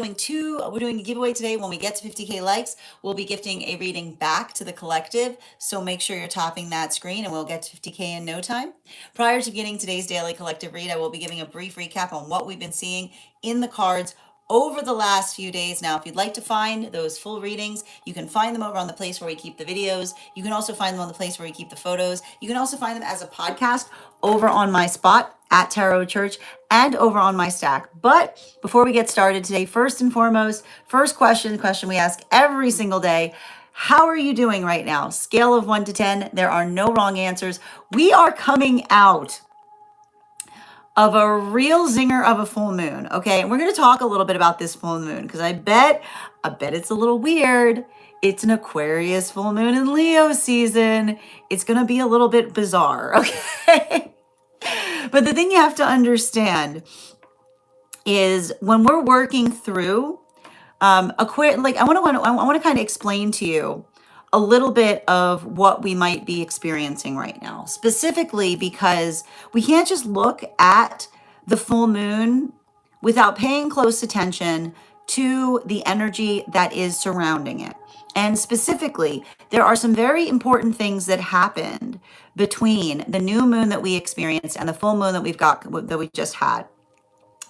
we're doing a giveaway today. When we get to 50K likes, we'll be gifting a reading back to the collective. So make sure you're tapping that screen and we'll get to 50K in no time. Prior to beginning today's daily collective read, I will be giving a brief recap on what we've been seeing in the cards over the last few days. Now, if you'd like to find those full readings, you can find them over on the place where we keep the videos. You can also find them on the place where we keep the photos. You can also find them as a podcast over on my spot at Tarot Church and over on my stack. But before we get started today, first and foremost, first question we ask every single day: how are you doing right now? Scale of 1 to 10. There are no wrong answers. We are coming out of a real zinger of a full moon. Okay. And we're going to talk a little bit about this full moon because I bet it's a little weird. It's an Aquarius full moon in Leo season. It's going to be a little bit bizarre. Okay. But the thing you have to understand is when we're working through I want to kind of explain to you a little bit of what we might be experiencing right now, specifically because we can't just look at the full moon without paying close attention to the energy that is surrounding it. And specifically, there are some very important things that happened between the new moon that we experienced and the full moon that we just had.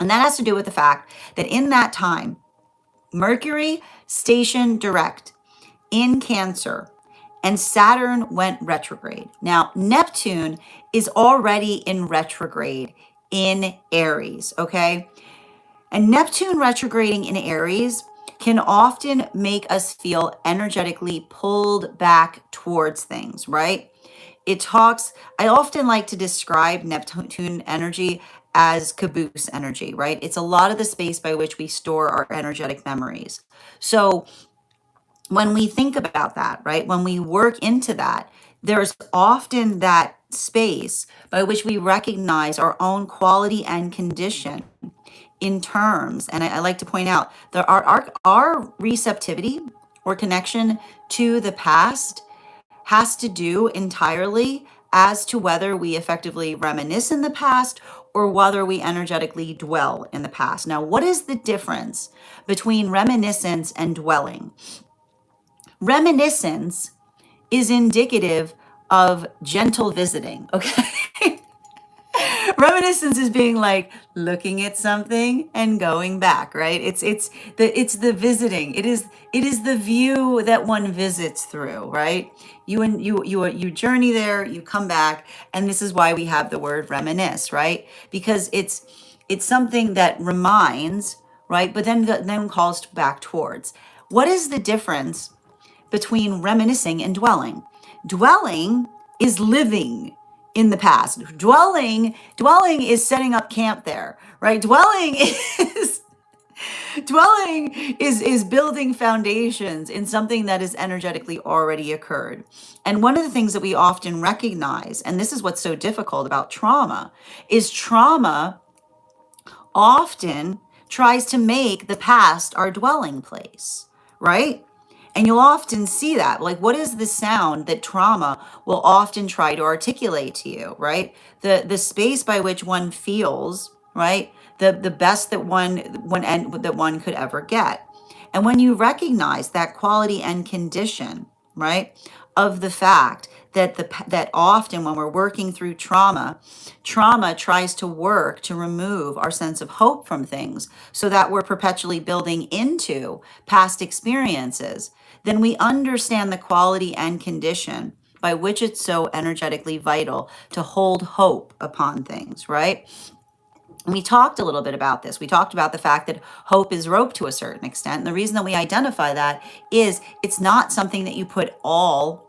And that has to do with the fact that in that time, Mercury stationed direct in Cancer and Saturn went retrograde. Now, Neptune is already in retrograde in Aries, okay? And Neptune retrograding in Aries can often make us feel energetically pulled back towards things, right? I often like to describe Neptune energy as caboose energy, right? It's a lot of the space by which we store our energetic memories. So when we think about that, right, when we work into that, there's often that space by which we recognize our own quality and condition in terms, and I like to point out that our receptivity or connection to the past has to do entirely as to whether we effectively reminisce in the past or whether we energetically dwell in the past. Now, what is the difference between reminiscence and dwelling? Reminiscence is indicative of gentle visiting, okay? Reminiscence is being like looking at something and going back, right? It's the visiting. It is the view that one visits through, right? You journey there, you come back, and this is why we have the word reminisce, right? Because it's something that reminds, right? But then calls back towards. What is the difference between reminiscing and dwelling? Dwelling is living in the past. Dwelling is setting up camp there, right? Dwelling is building foundations in something that is energetically already occurred. And one of the things that we often recognize, and this is what's so difficult about trauma, is trauma often tries to make the past our dwelling place, right? And you'll often see that. Like, what is the sound that trauma will often try to articulate to you, right? The space by which one feels, right? The best that one could ever get. And when you recognize that quality and condition, right, of the fact that often when we're working through trauma tries to work to remove our sense of hope from things so that we're perpetually building into past experiences, then we understand the quality and condition by which it's so energetically vital to hold hope upon things, right? And we talked a little bit about this. We talked about the fact that hope is rope to a certain extent. And the reason that we identify that is it's not something that you put all,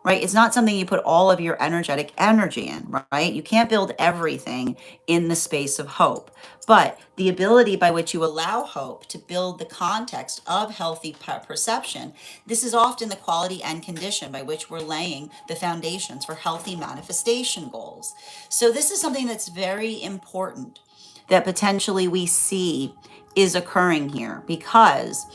right? It's not something you put all of your energetic energy in, right? You can't build everything in the space of hope. But the ability by which you allow hope to build the context of healthy perception, this is often the quality and condition by which we're laying the foundations for healthy manifestation goals. So this is something that's very important that potentially we see is occurring here, because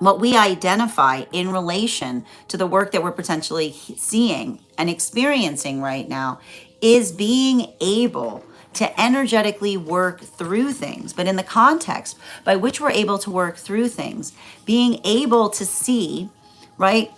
what we identify in relation to the work that we're potentially seeing and experiencing right now is being able to energetically work through things. But in the context by which we're able to work through things, being able to see, right,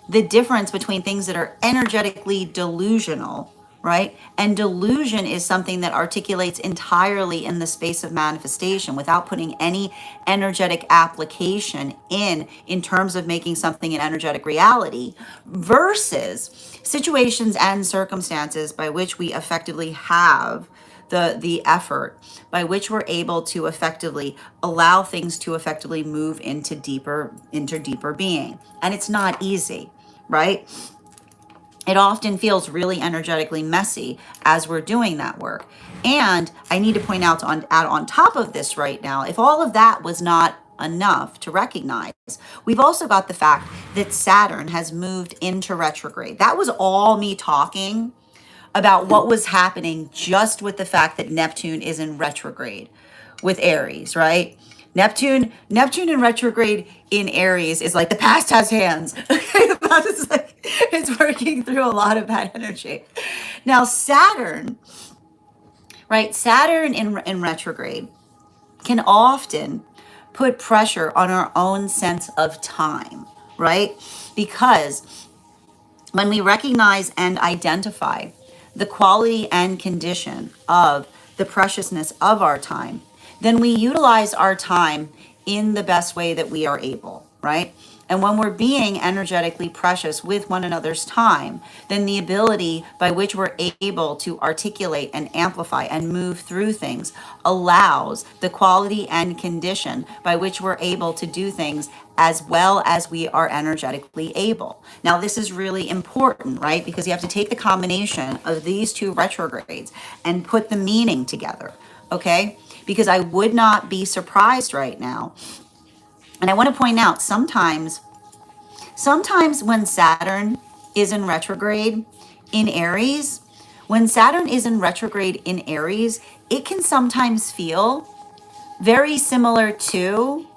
the difference between things that are energetically delusional, right? And delusion is something that articulates entirely in the space of manifestation without putting any energetic application in terms of making something an energetic reality, versus situations and circumstances by which we effectively have the effort by which we're able to effectively allow things to effectively move into deeper being. And it's not easy, right? It often feels really energetically messy as we're doing that work. And I need to point out on top of this right now, if all of that was not enough to recognize, we've also got the fact that Saturn has moved into retrograde. That was all me talking about what was happening just with the fact that Neptune is in retrograde with Aries, right? Neptune in retrograde in Aries is like the past has hands. That is like it's working through a lot of bad energy. Now Saturn, right? Saturn in retrograde can often put pressure on our own sense of time, right? Because when we recognize and identify the quality and condition of the preciousness of our time, then we utilize our time in the best way that we are able, right? And when we're being energetically precious with one another's time, then the ability by which we're able to articulate and amplify and move through things allows the quality and condition by which we're able to do things as well as we are energetically able. Now, this is really important, right? Because you have to take the combination of these two retrogrades and put the meaning together, okay? Because I would not be surprised right now. And I want to point out sometimes when Saturn is in retrograde in Aries, when Saturn is in retrograde in Aries, it can sometimes feel very similar to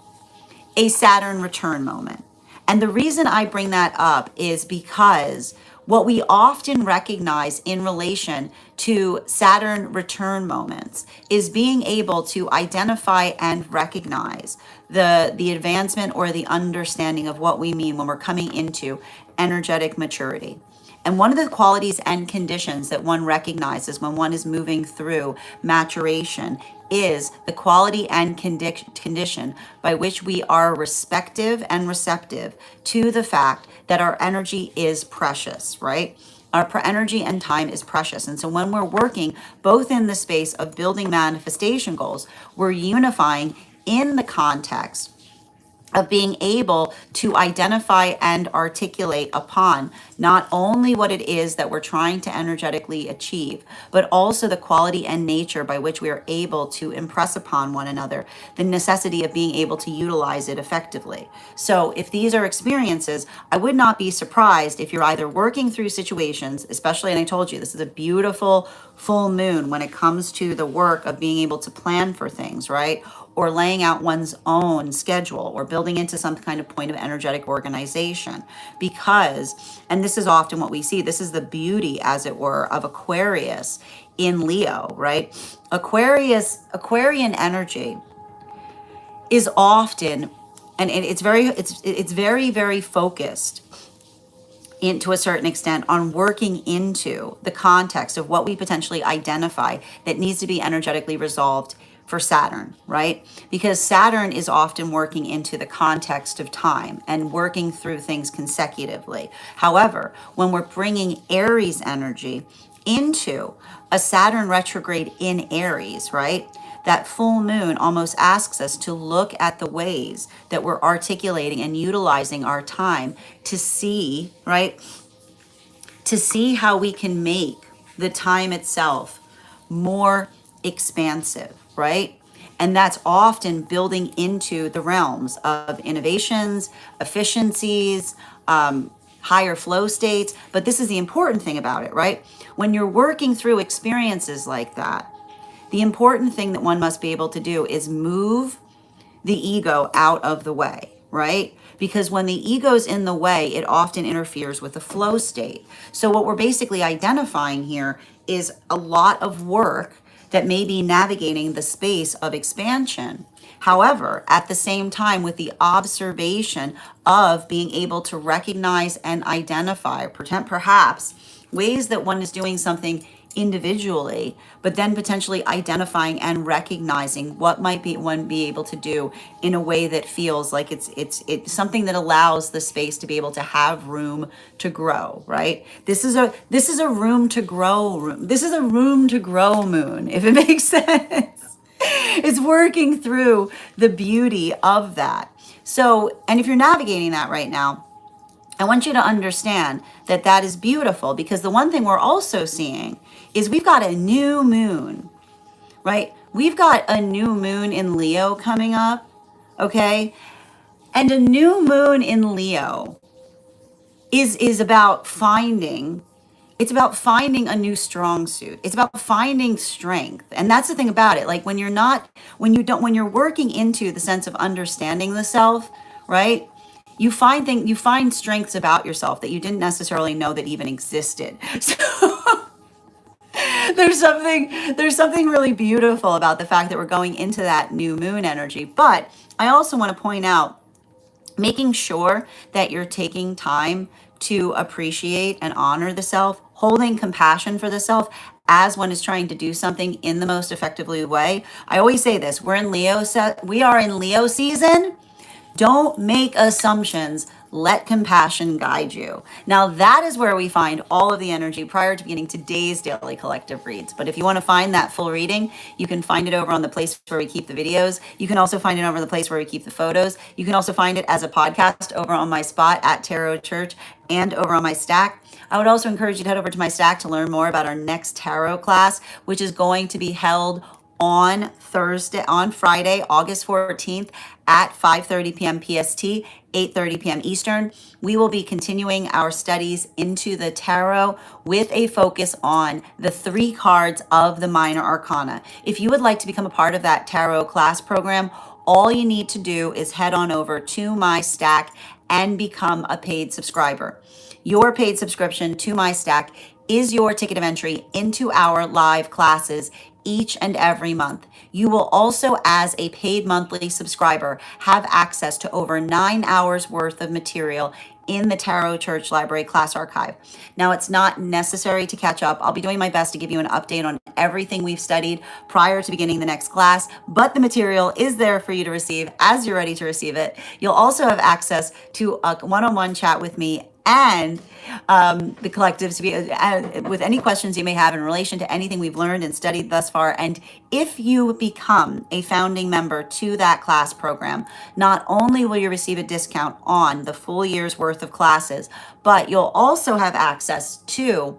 a Saturn return moment. And the reason I bring that up is because what we often recognize in relation to Saturn return moments is being able to identify and recognize the advancement or the understanding of what we mean when we're coming into energetic maturity. And one of the qualities and conditions that one recognizes when one is moving through maturation is the quality and condition by which we are respective and receptive to the fact that our energy is precious, right? Our energy and time is precious. And so when we're working both in the space of building manifestation goals, we're unifying in the context of being able to identify and articulate upon not only what it is that we're trying to energetically achieve, but also the quality and nature by which we are able to impress upon one another the necessity of being able to utilize it effectively. So if these are experiences, I would not be surprised if you're either working through situations, especially, and I told you, this is a beautiful full moon when it comes to the work of being able to plan for things, right? Or laying out one's own schedule or building into some kind of point of energetic organization. Because, and this is often what we see, this is the beauty, as it were, of Aquarius in Leo, right? Aquarian energy is often, and it's very, very focused to a certain extent on working into the context of what we potentially identify that needs to be energetically resolved for Saturn, right? Because Saturn is often working into the context of time and working through things consecutively. However, when we're bringing Aries energy into a Saturn retrograde in Aries, right? That full moon almost asks us to look at the ways that we're articulating and utilizing our time to see, right? To see how we can make the time itself more expansive, right? And that's often building into the realms of innovations, efficiencies, higher flow states. But this is the important thing about it, right? When you're working through experiences like that, the important thing that one must be able to do is move the ego out of the way, right? Because when the ego's in the way, it often interferes with the flow state. So what we're basically identifying here is a lot of work that may be navigating the space of expansion. However, at the same time, with the observation of being able to recognize and identify, pretend perhaps ways that one is doing something individually, but then potentially identifying and recognizing what might be one be able to do in a way that feels like it's something that allows the space to be able to have room to grow, right? This is a room to grow room. This is a room to grow moon, if it makes sense. It's working through the beauty of that. So, and if you're navigating that right now, I want you to understand that that is beautiful, because the one thing we're also seeing is we've got a new moon, right? We've got a new moon in Leo coming up, okay? And a new moon in Leo is about finding, it's about finding a new strong suit. It's about finding strength. And that's the thing about it. Like when you're not, when you're working into the sense of understanding the self, right? You find strengths about yourself that you didn't necessarily know that even existed. So there's something really beautiful about the fact that we're going into that new moon energy. But I also want to point out, making sure that you're taking time to appreciate and honor the self, holding compassion for the self as one is trying to do something in the most effectively way. I always say this, we are in Leo season. Don't make assumptions. Let compassion guide you. Now, that is where we find all of the energy prior to beginning today's daily collective reads. But if you want to find that full reading, you can find it over on the place where we keep the videos. You can also find it over the place where we keep the photos. You can also find it as a podcast over on my spot at Tarot Church and over on my stack. I would also encourage you to head over to my stack to learn more about our next tarot class, which is going to be held on Friday, August 14th at 5:30 p.m. PST, 8:30 p.m. Eastern. We will be continuing our studies into the tarot with a focus on the 3 cards of the minor arcana. If you would like to become a part of that tarot class program, all you need to do is head on over to my stack and become a paid subscriber. Your paid subscription to my stack is your ticket of entry into our live classes each and every month. You will also, as a paid monthly subscriber, have access to over 9 hours worth of material in the Tarot Church Library class archive. Now, it's not necessary to catch up. I'll be doing my best to give you an update on everything we've studied prior to beginning the next class, but the material is there for you to receive as you're ready to receive it. You'll also have access to a one-on-one chat with me and the collective to be with any questions you may have in relation to anything we've learned and studied thus far. And if you become a founding member to that class program, not only will you receive a discount on the full year's worth of classes, but you'll also have access to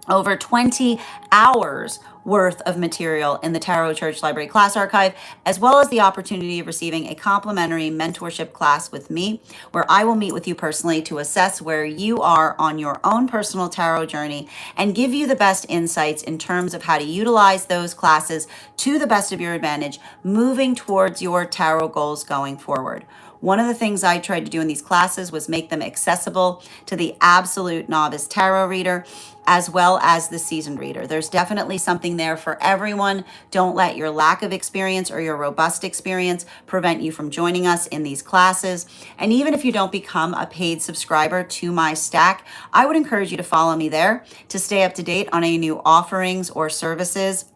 over 20 hours worth of material in the Tarot Church Library class archive, as well as the opportunity of receiving a complimentary mentorship class with me, where I will meet with you personally to assess where you are on your own personal tarot journey and give you the best insights in terms of how to utilize those classes to the best of your advantage, moving towards your tarot goals going forward. One of the things I tried to do in these classes was make them accessible to the absolute novice tarot reader, as well as the seasoned reader. There's definitely something there for everyone. Don't let your lack of experience or your robust experience prevent you from joining us in these classes. And even if you don't become a paid subscriber to my stack, I would encourage you to follow me there to stay up to date on any new offerings or services.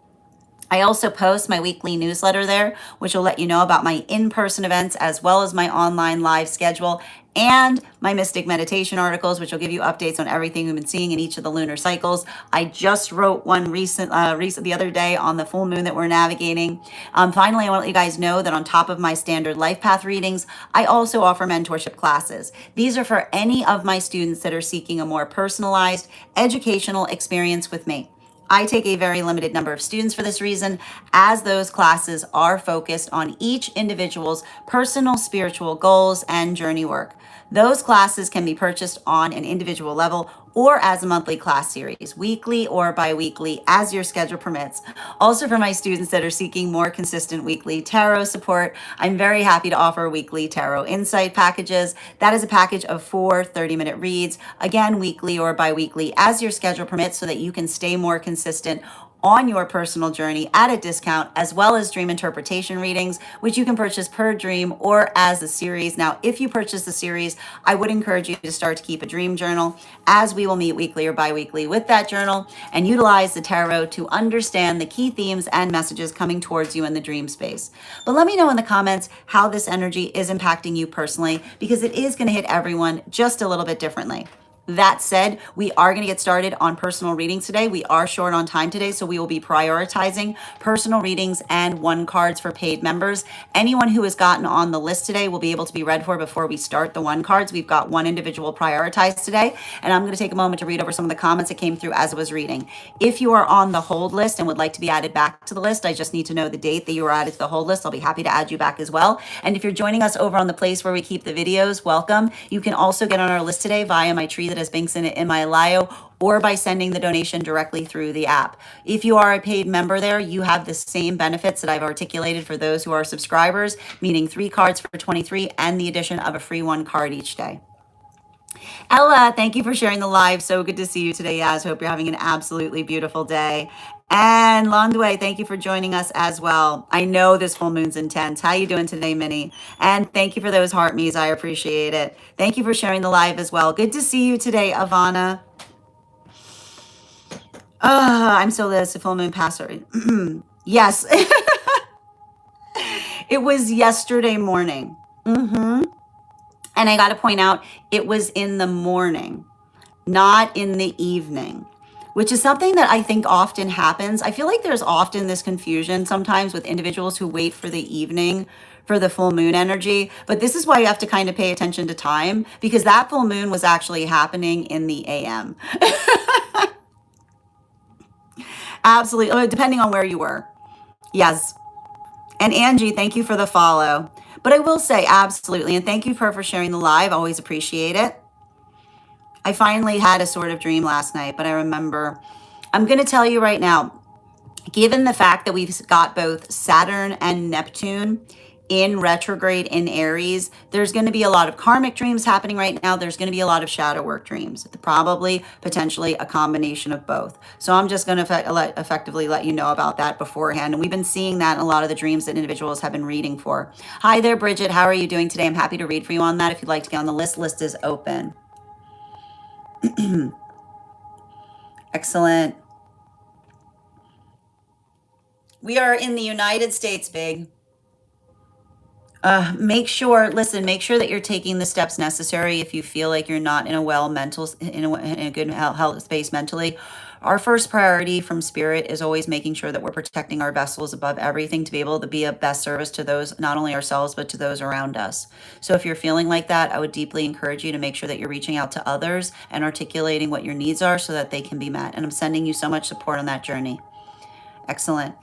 I also post my weekly newsletter there, which will let you know about my in-person events as well as my online live schedule and my mystic meditation articles, which will give you updates on everything we've been seeing in each of the lunar cycles. I just wrote one recent the other day on the full moon that we're navigating. Finally, I want to let you guys know that on top of my standard life path readings, I also offer mentorship classes. These are for any of my students that are seeking a more personalized educational experience with me. I take a very limited number of students for this reason, as those classes are focused on each individual's personal spiritual goals and journey work. Those classes can be purchased on an individual level or as a monthly class series, weekly or bi-weekly, as your schedule permits. Also, for my students that are seeking more consistent weekly tarot support, I'm very happy to offer weekly tarot insight packages. That is a package of 4 30-minute reads, again, weekly or bi-weekly, as your schedule permits, so that you can stay more consistent on your personal journey at a discount, as well as dream interpretation readings, which you can purchase per dream or as a series. Now, if you purchase the series, I would encourage you to start to keep a dream journal, as we will meet weekly or bi-weekly with that journal and utilize the tarot to understand the key themes and messages coming towards you in the dream space. But let me know in the comments how this energy is impacting you personally, because it is going to hit everyone just a little bit differently. That said, we are going to get started on personal readings today. We are short on time today, so we will be prioritizing personal readings and one cards for paid members. Anyone who has gotten on the list today will be able to be read for before we start the one cards. We've got one individual prioritized today, and I'm going to take a moment to read over some of the comments that came through as I was reading. If you are on the hold list and would like to be added back to the list, I just need to know the date that you were added to the hold list. I'll be happy to add you back as well. And if you're joining us over on the place where we keep the videos, welcome. You can also get on our list today via my tree that has links in it in my bio, or by sending the donation directly through the app. If you are a paid member there, you have the same benefits that I've articulated for those who are subscribers, meaning 3 cards for 23 and the addition of a free 1 card each day. Ella, thank you for sharing the live. So good to see you today, Yaz. Hope you're having an absolutely beautiful day. And Londway, thank you for joining us as well. I know this full moon's intense. How you doing today, Minnie? And thank you for those heart me's. I appreciate it. Thank you for sharing the live as well. Good to see you today, Ivana. I'm so glad it's the full moon passed already. Yes. It was yesterday morning. And I got to point out, it was in the morning, not in the evening, which is something that I think often happens. I feel like there's often this confusion sometimes with individuals who wait for the evening for the full moon energy. But this is why you have to kind of pay attention to time, because that full moon was actually happening in the AM. Absolutely. Depending on where you were. Yes. And Angie, thank you for the follow. But I will say absolutely. And thank you for sharing the live. Always appreciate it. I finally had a sort of dream last night, but I remember, I'm going to tell you right now, given the fact that we've got both Saturn and Neptune in retrograde in Aries, there's going to be a lot of karmic dreams happening right now. There's going to be a lot of shadow work dreams, probably potentially a combination of both. So I'm just going to effectively let you know about that beforehand. And we've been seeing that in a lot of the dreams that individuals have been reading for. Hi there, Bridget. How are you doing today? I'm happy to read for you on that. If you'd like to get on the list, list is open. Excellent. We are in the United States, big. Make sure that you're taking the steps necessary if you feel like you're not in a in a good health space mentally. Our first priority from Spirit is always making sure that we're protecting our vessels above everything to be able to be of best service to those, not only ourselves, but to those around us. So if you're feeling like that, I would deeply encourage you to make sure that you're reaching out to others and articulating what your needs are so that they can be met. And I'm sending you so much support on that journey. Excellent.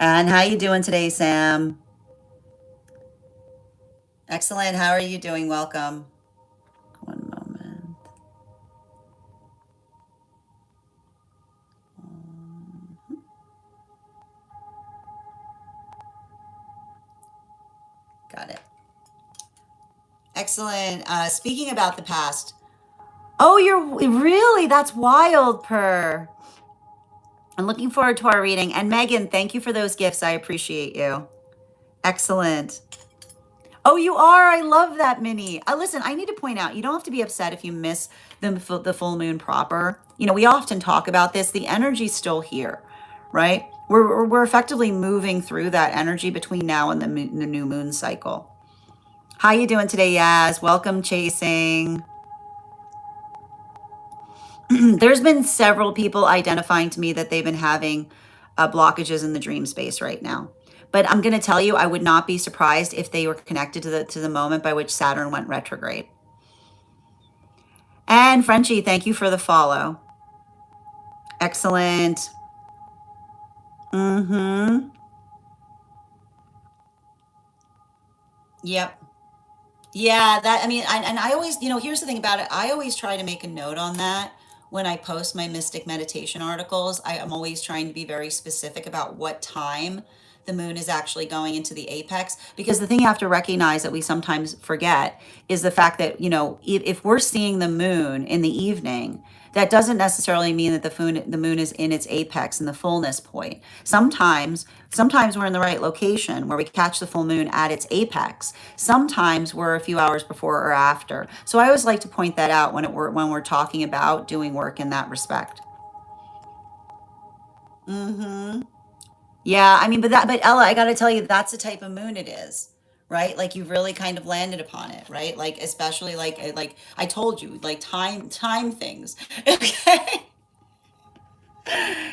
And how you doing today, Sam? Excellent. How are you doing? Welcome. One moment. Got it. Excellent. Speaking about the past. Oh, that's wild, Per. I'm looking forward to our reading. And Megan, thank you for those gifts. I appreciate you. Excellent. Oh, you are? I love that, Minnie. Listen, I need to point out, you don't have to be upset if you miss the full moon proper. You know, we often talk about this. The energy's still here, right? We're effectively moving through that energy between now and the new moon cycle. How you doing today, Yaz? Welcome, Chasing. There's been several people identifying to me that they've been having blockages in the dream space right now. But I'm going to tell you, I would not be surprised if they were connected to the moment by which Saturn went retrograde. And Frenchie, thank you for the follow. Excellent. Yep. Yeah, and I always, here's the thing about it. I always try to make a note on that when I post my mystic meditation articles. I'm always trying to be very specific about what time the moon is actually going into the apex, because the thing you have to recognize that we sometimes forget is the fact that, if we're seeing the moon in the evening, that doesn't necessarily mean that the moon is in its apex and the fullness point. Sometimes we're in the right location where we catch the full moon at its apex. Sometimes we're a few hours before or after. So I always like to point that out when we're talking about doing work in that respect. Mm-hmm. Yeah, I mean, but Ella, I got to tell you, that's the type of moon it is, right? Like you've really kind of landed upon it, right? Like especially like I told you, like time things. Okay.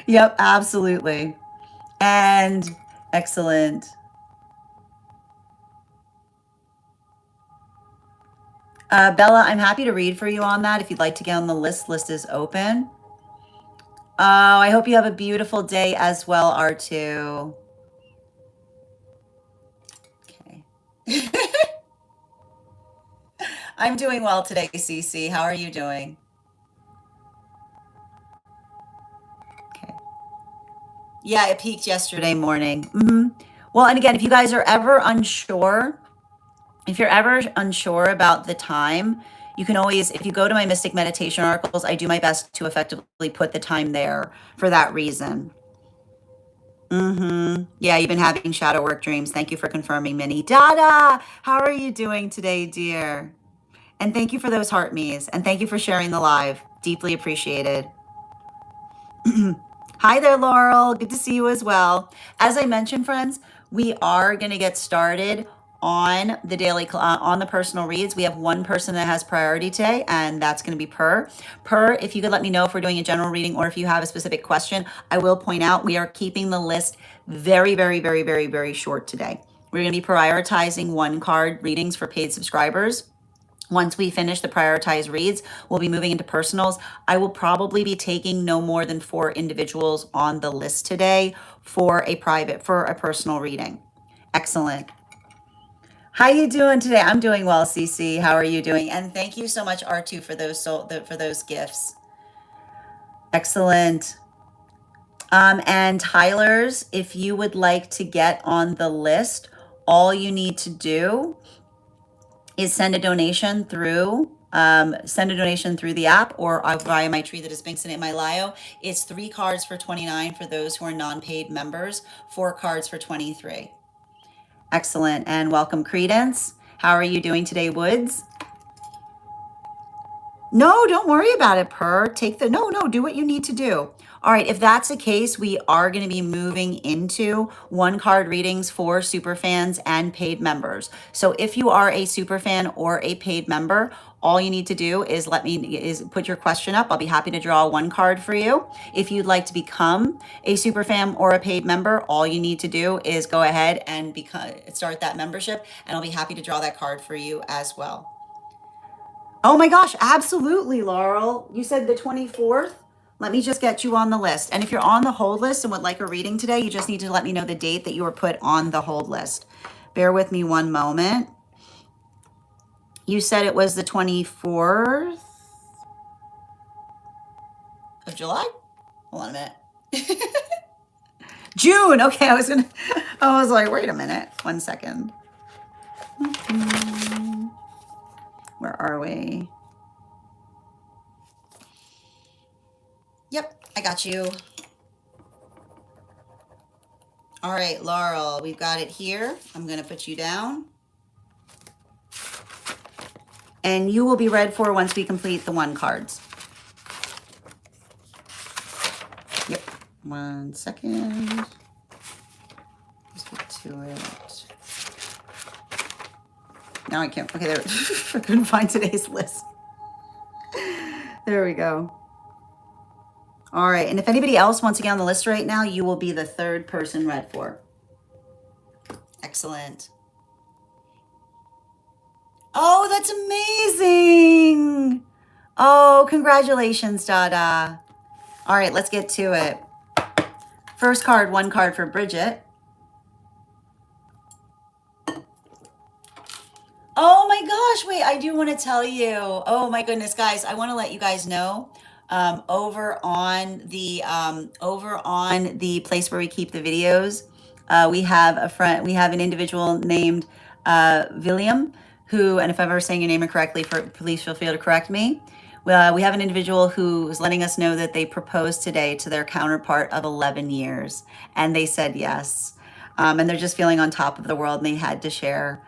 Yep, absolutely. And excellent. Bella, I'm happy to read for you on that. If you'd like to get on the list, list is open. Oh, I hope you have a beautiful day as well, R2. Okay. I'm doing well today, Cece. How are you doing? Okay. Yeah, it peaked yesterday morning. Well, and again, if you guys are ever unsure, if you're ever unsure about the time, you can always, if you go to my Mystic Meditation articles, I do my best to effectively put the time there for that reason. Yeah, you've been having shadow work dreams. Thank you for confirming, Minnie. Dada, how are you doing today, dear? And thank you for those heart me's. And thank you for sharing the live. Deeply appreciated. Hi there, Laurel. Good to see you as well. As I mentioned, friends, we are going to get started on the on the personal reads. We have one person that has priority today, and that's going to be Per. Per, if you could let me know if we're doing a general reading or if you have a specific question. I will point out we are keeping the list very, very, very, very, very short today. We're going to be prioritizing one card readings for paid subscribers. Once we finish the prioritized reads, we'll be moving into personals. I will probably be taking no more than 4 individuals on the list today for a personal reading. Excellent. How you doing today? I'm doing well, Cece. How are you doing? And thank you so much, R2, for those gifts. Excellent. And Tyler's, if you would like to get on the list, all you need to do is send a donation through the app or via my tree that is Binks in my Lio. It's 3 cards for $29 for those who are non-paid members, 4 cards for $23. Excellent. And welcome, Credence. How are you doing today, Woods? No, don't worry about it, Per. No, do what you need to do. All right, if that's the case, we are going to be moving into one card readings for super fans and paid members. So if you are a super fan or a paid member, all you need to do is put your question up. I'll be happy to draw one card for you. If you'd like to become a super fan or a paid member, all you need to do is go ahead and start that membership, and I'll be happy to draw that card for you as well. Oh my gosh, absolutely, Laurel. You said the 24th? Let me just get you on the list. And if you're on the hold list and would like a reading today, you just need to let me know the date that you were put on the hold list. Bear with me one moment. You said it was the 24th of July? Hold on a minute. June. Okay, I was like, wait a minute. 1 second. Where are we? Yep, I got you. All right, Laurel, we've got it here. I'm going to put you down. And you will be read for once we complete the 1 cards. Yep, 1 second. Let's get to it. Now I can't. Okay, there. I couldn't find today's list. There we go. All right, and if anybody else wants to get on the list right now, you will be the 3rd person read for. Excellent. Oh, that's amazing. Oh, congratulations, Dada. All right, let's get to it. First card, 1 card for Bridget. Oh my gosh, wait, I do want to tell you. Oh my goodness, guys, I want to let you guys know. Over on the place where we keep the videos, we have an individual named William, who, and if I'm ever saying your name incorrectly, please feel free to correct me. We have an individual who is letting us know that they proposed today to their counterpart of 11 years, and they said yes. And they're just feeling on top of the world, and they had to share.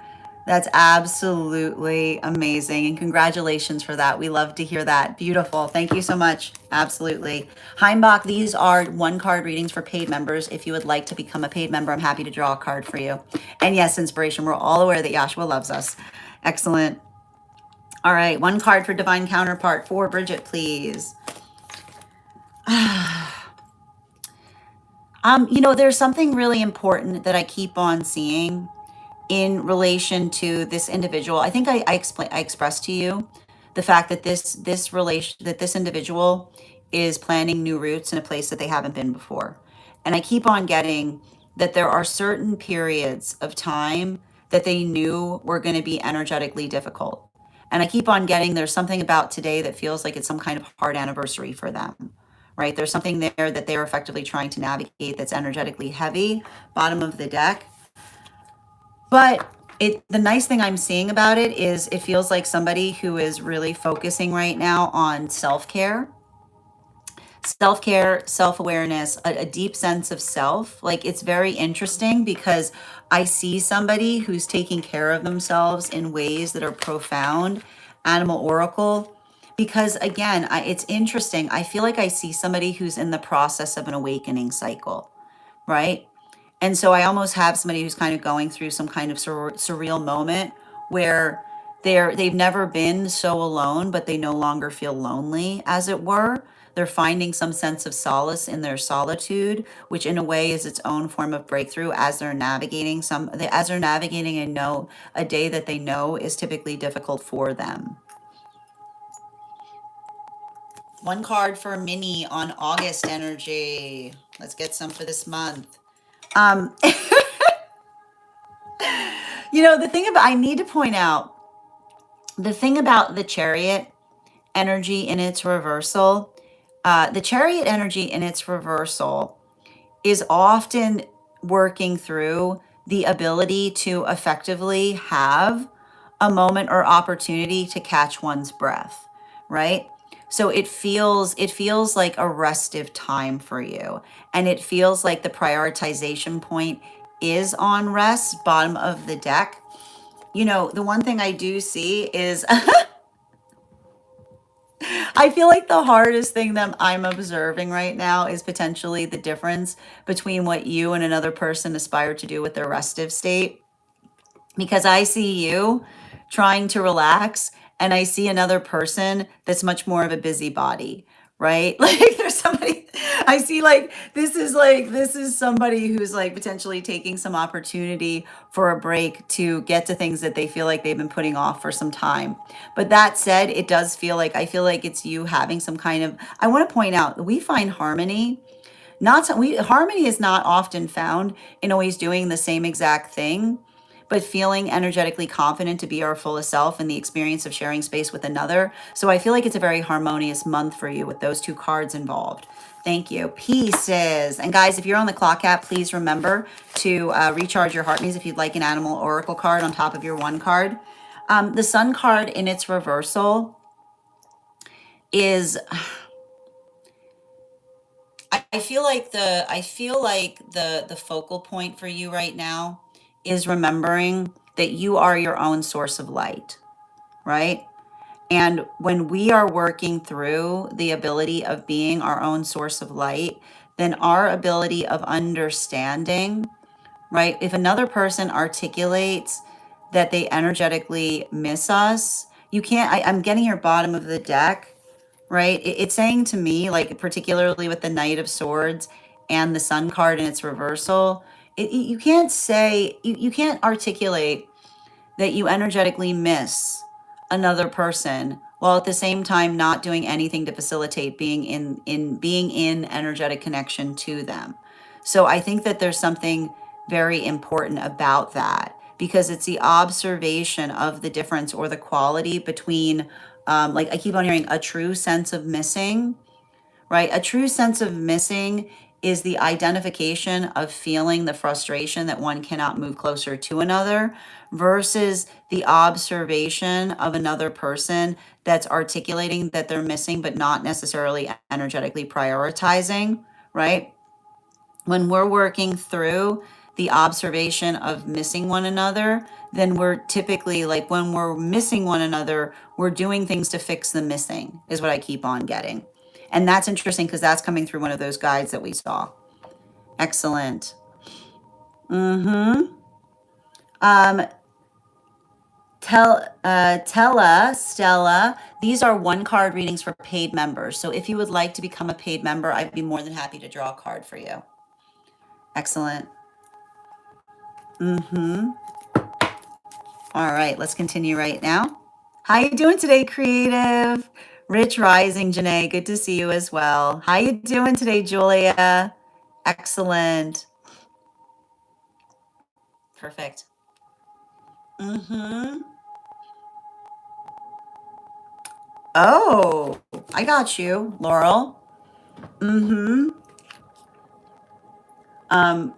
That's absolutely amazing. And congratulations for that. We love to hear that. Beautiful. Thank you so much. Absolutely. Heimbach, these are one card readings for paid members. If you would like to become a paid member, I'm happy to draw a card for you. And yes, inspiration. We're all aware that Yashua loves us. Excellent. All right. One card for divine counterpart for Bridget, please. There's something really important that I keep on seeing in relation to this individual. I think I expressed to you the fact that this individual is planning new routes in a place that they haven't been before. And I keep on getting that there are certain periods of time that they knew were going to be energetically difficult. And I keep on getting there's something about today that feels like it's some kind of hard anniversary for them, right? There's something there that they're effectively trying to navigate that's energetically heavy, bottom of the deck. But the nice thing I'm seeing about it is it feels like somebody who is really focusing right now on self-care, self-awareness, a deep sense of self. Like, it's very interesting because I see somebody who's taking care of themselves in ways that are profound. Animal Oracle. Because again, it's interesting. I feel like I see somebody who's in the process of an awakening cycle, right? And so I almost have somebody who's kind of going through some kind of surreal moment where they've never been so alone, but they no longer feel lonely, as it were. They're finding some sense of solace in their solitude, which in a way is its own form of breakthrough as they're navigating a day that they know is typically difficult for them. One card for Minnie on August energy. Let's get some for this month. I need to point out the thing about the Chariot energy in its reversal. The Chariot energy in its reversal is often working through the ability to effectively have a moment or opportunity to catch one's breath, right? So it feels like a restive time for you. And it feels like the prioritization point is on rest, bottom of the deck. The one thing I do see is I feel like the hardest thing that I'm observing right now is potentially the difference between what you and another person aspire to do with their restive state. Because I see you trying to relax, and I see another person that's much more of a busybody, right? Like, there's somebody I see, this is somebody who's like potentially taking some opportunity for a break to get to things that they feel like they've been putting off for some time. But that said, I feel like it's you having some kind of, I want to point out that we find harmony. Harmony is not often found in always doing the same exact thing, but feeling energetically confident to be our fullest self in the experience of sharing space with another. So I feel like it's a very harmonious month for you with those two cards involved. Thank you. Pieces. And guys, if you're on the clock app, please remember to recharge your heart maze if you'd like an animal oracle card on top of your one card. The sun card in its reversal is, I feel like the focal point for you right now is remembering that you are your own source of light, right? And when we are working through the ability of being our own source of light, then our ability of understanding, right? If another person articulates that they energetically miss us, you can't, I'm getting your bottom of the deck, right? It's saying to me, like, particularly with the Knight of Swords and the Sun card in its reversal, you can't say, you can't articulate that you energetically miss another person while at the same time not doing anything to facilitate being in energetic connection to them. So I think that there's something very important about that, because it's the observation of the difference or the quality between, like I keep on hearing, a true sense of missing, right? A true sense of missing is the identification of feeling the frustration that one cannot move closer to another, versus the observation of another person that's articulating that they're missing, but not necessarily energetically prioritizing, right? When we're working through the observation of missing one another, then we're typically like when we're missing one another, we're doing things to fix the missing, is what I keep on getting. And that's interesting because that's coming through one of those guides that we saw. Excellent. Mm-hmm. Um, Stella, these are one card readings for paid members. So if you would like to become a paid member, I'd be more than happy to draw a card for you. Excellent. Mm-hmm. All right, let's continue right now. How you doing today, creative? Rich Rising, Janae, good to see you as well. How you doing today, Julia? Excellent. Perfect. Mm-hmm. Oh, I got you, Laurel. Mm-hmm. Um,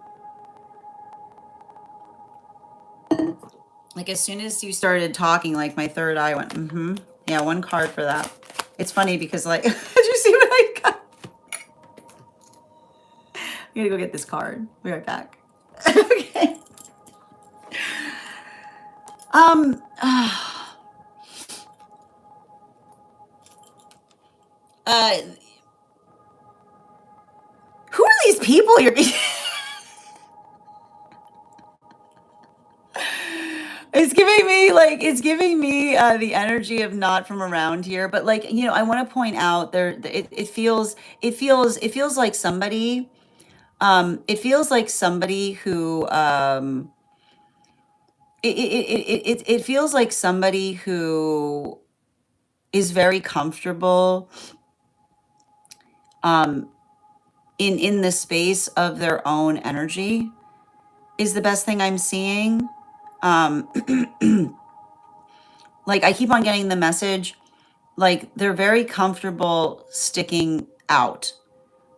like as soon as you started talking, like my third eye went, mm-hmm. Yeah, one card for that. It's funny because like, did you see what I got? I'm gonna go get this card. Be right back. Okay. Um, uh, who are these people you're it's giving me the energy of not from around here, but like, you know, I want to point out there it feels like somebody it feels like somebody who it feels like somebody who is very comfortable um in the space of their own energy is the best thing I'm seeing. um like I keep on getting the message like they're very comfortable sticking out,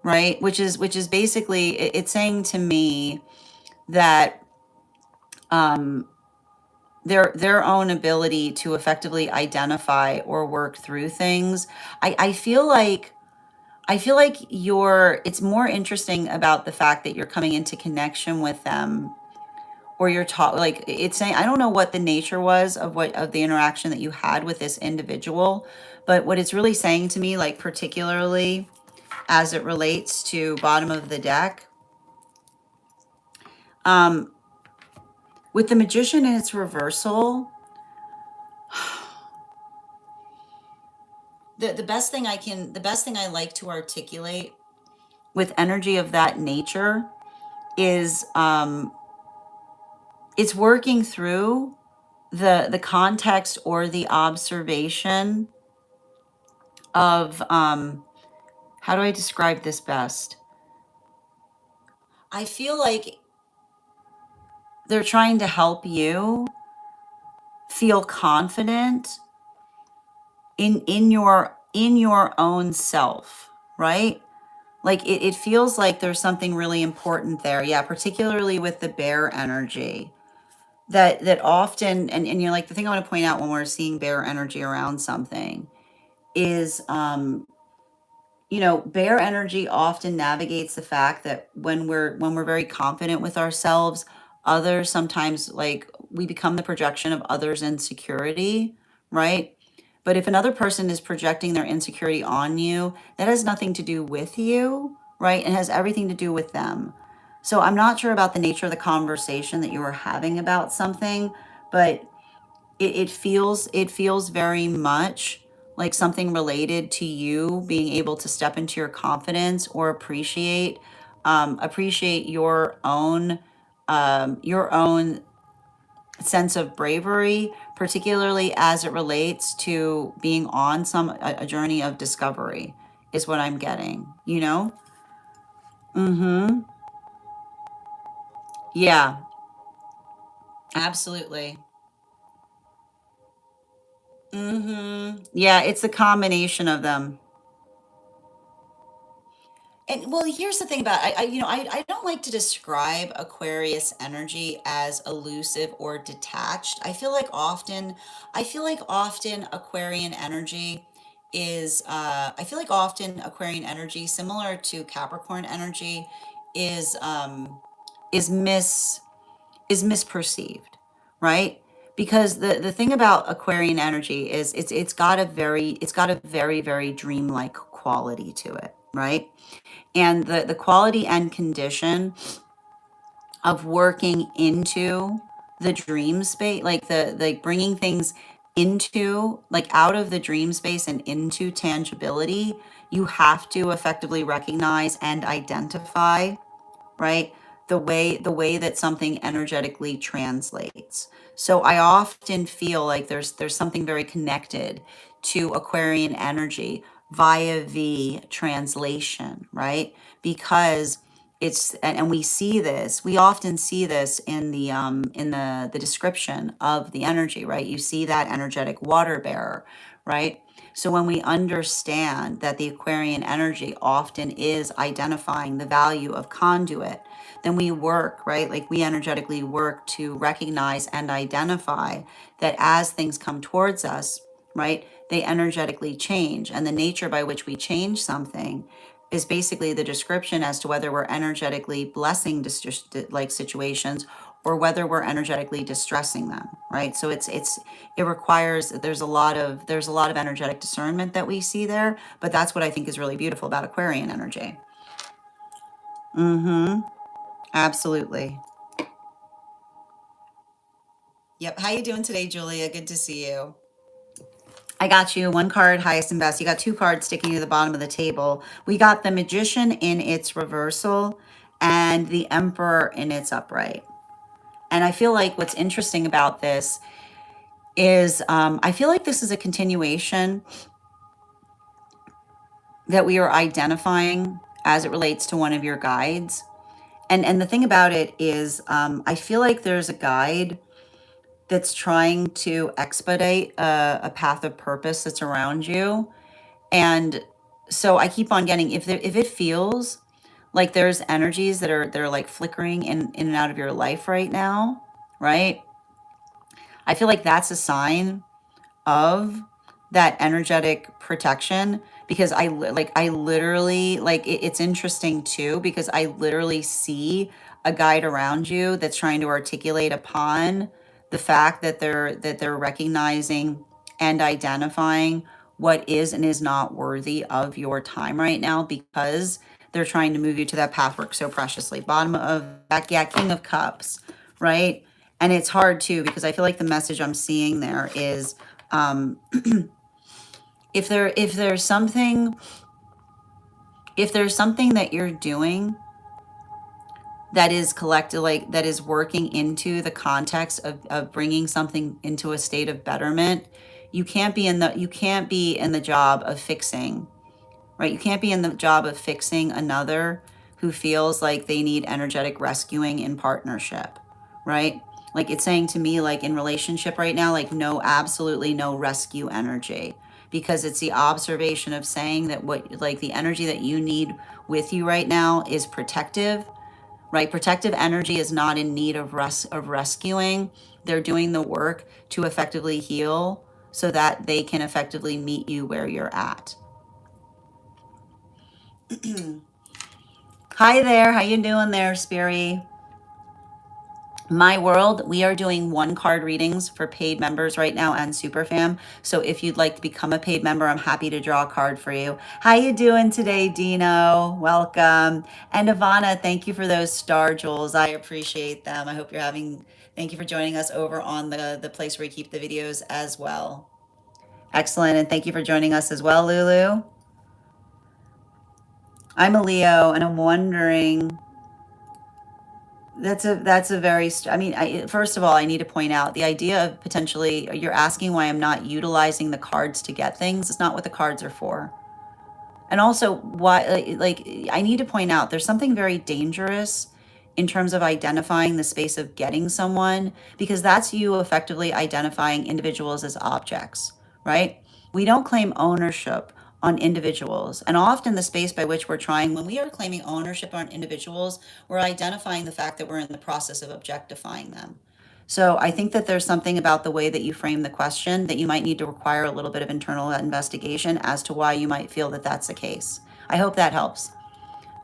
right? Which is basically it's saying to me that um their own ability to effectively identify or work through things. I feel like you're it's more interesting about the fact that you're coming into connection with them, or you're taught like it's saying I don't know what the nature was of what of the interaction that you had with this individual, but what it's really saying to me, like particularly as it relates to bottom of the deck, um with the Magician in its reversal, the best thing I like to articulate with energy of that nature is it's working through the context or the observation of how do I describe this best? I feel like they're trying to help you feel confident in your own self, right? Like it feels like there's something really important there. Yeah, particularly with the bear energy. That often and you're like the thing I want to point out when we're seeing bear energy around something is you know, bear energy often navigates the fact that when we're very confident with ourselves, others sometimes like we become the projection of others' insecurity, right? But if another person is projecting their insecurity on you, that has nothing to do with you, right? It has everything to do with them. So I'm not sure about the nature of the conversation that you were having about something, but it feels very much like something related to you being able to step into your confidence or appreciate your own sense of bravery, particularly as it relates to being on a journey of discovery, is what I'm getting, you know? Mm-hmm. Yeah, absolutely. Mm-hmm. Yeah, it's a combination of them. And well, here's the thing about I don't like to describe Aquarius energy as elusive or detached. I feel like often Aquarian energy I feel like often Aquarian energy, similar to Capricorn energy, is is mis is misperceived, right? Because the thing about Aquarian energy is it's got a very, very dreamlike quality to it, right? And the quality and condition of working into the dream space, like the like bringing things into, like, out of the dream space and into tangibility, you have to effectively recognize and identify, right? The way that something energetically translates. So I often feel like there's something very connected to Aquarian energy via the translation, right? Because and we often see this in the description of the energy, right? You see that energetic water bearer, right? So when we understand that the Aquarian energy often is identifying the value of conduit, then we work, right? Like, we energetically work to recognize and identify that as things come towards us, right, they energetically change. And the nature by which we change something is basically the description as to whether we're energetically blessing like situations, or whether we're energetically distressing them, right? So it requires, there's a lot of energetic discernment that we see there, but that's what I think is really beautiful about Aquarian energy. Mm-hmm. Absolutely. Yep. How you doing today, Julia? Good to see you. I got you one card, highest and best. You got two cards sticking to the bottom of the table. We got the Magician in its reversal and the Emperor in its upright. And I feel like what's interesting about this is I feel like this is a continuation that we are identifying as it relates to one of your guides. And the thing about it is I feel like there's a guide that's trying to expedite a path of purpose that's around you. And so I keep on getting, if it feels like there's energies that are like flickering in and out of your life right now, right? I feel like that's a sign of that energetic protection, because I literally, like, it's interesting too, because I literally see a guide around you that's trying to articulate upon the fact that they're recognizing and identifying what is and is not worthy of your time right now, because they're trying to move you to that pathwork so preciously. Bottom of that, yeah, King of Cups, right? And it's hard too, because I feel like the message I'm seeing there is if there's something that you're doing that is collected, like, that is working into the context of bringing something into a state of betterment, you can't be in the job of fixing, right? You can't be in the job of fixing another who feels like they need energetic rescuing in partnership, right? Like, it's saying to me, like, in relationship right now, like, no, absolutely no rescue energy, because it's the observation of saying that what, like, the energy that you need with you right now is protective, right? Protective energy is not in need of rescuing. They're doing the work to effectively heal so that they can effectively meet you where you're at. Hi there, how you doing there, Spiri? My World, we are doing one card readings for paid members right now and Superfam. So if you'd like to become a paid member, I'm happy to draw a card for you. How you doing today, Dino? Welcome. And Ivana, thank you for those star jewels. I appreciate them. I hope you're having, thank you for joining us over on the place where we keep the videos as well. Excellent, and thank you for joining us as well, Lulu. I'm a Leo, and I'm wondering, that's a very, I mean, first of all, I need to point out the idea of potentially, you're asking why I'm not utilizing the cards to get things. It's not what the cards are for. And also, why, like, I need to point out there's something very dangerous in terms of identifying the space of getting someone, because that's you effectively identifying individuals as objects, right? We don't claim ownership on individuals. And often the space by which we're trying, when we are claiming ownership on individuals, we're identifying the fact that we're in the process of objectifying them. So I think that there's something about the way that you frame the question that you might need to require a little bit of internal investigation as to why you might feel that that's the case. I hope that helps.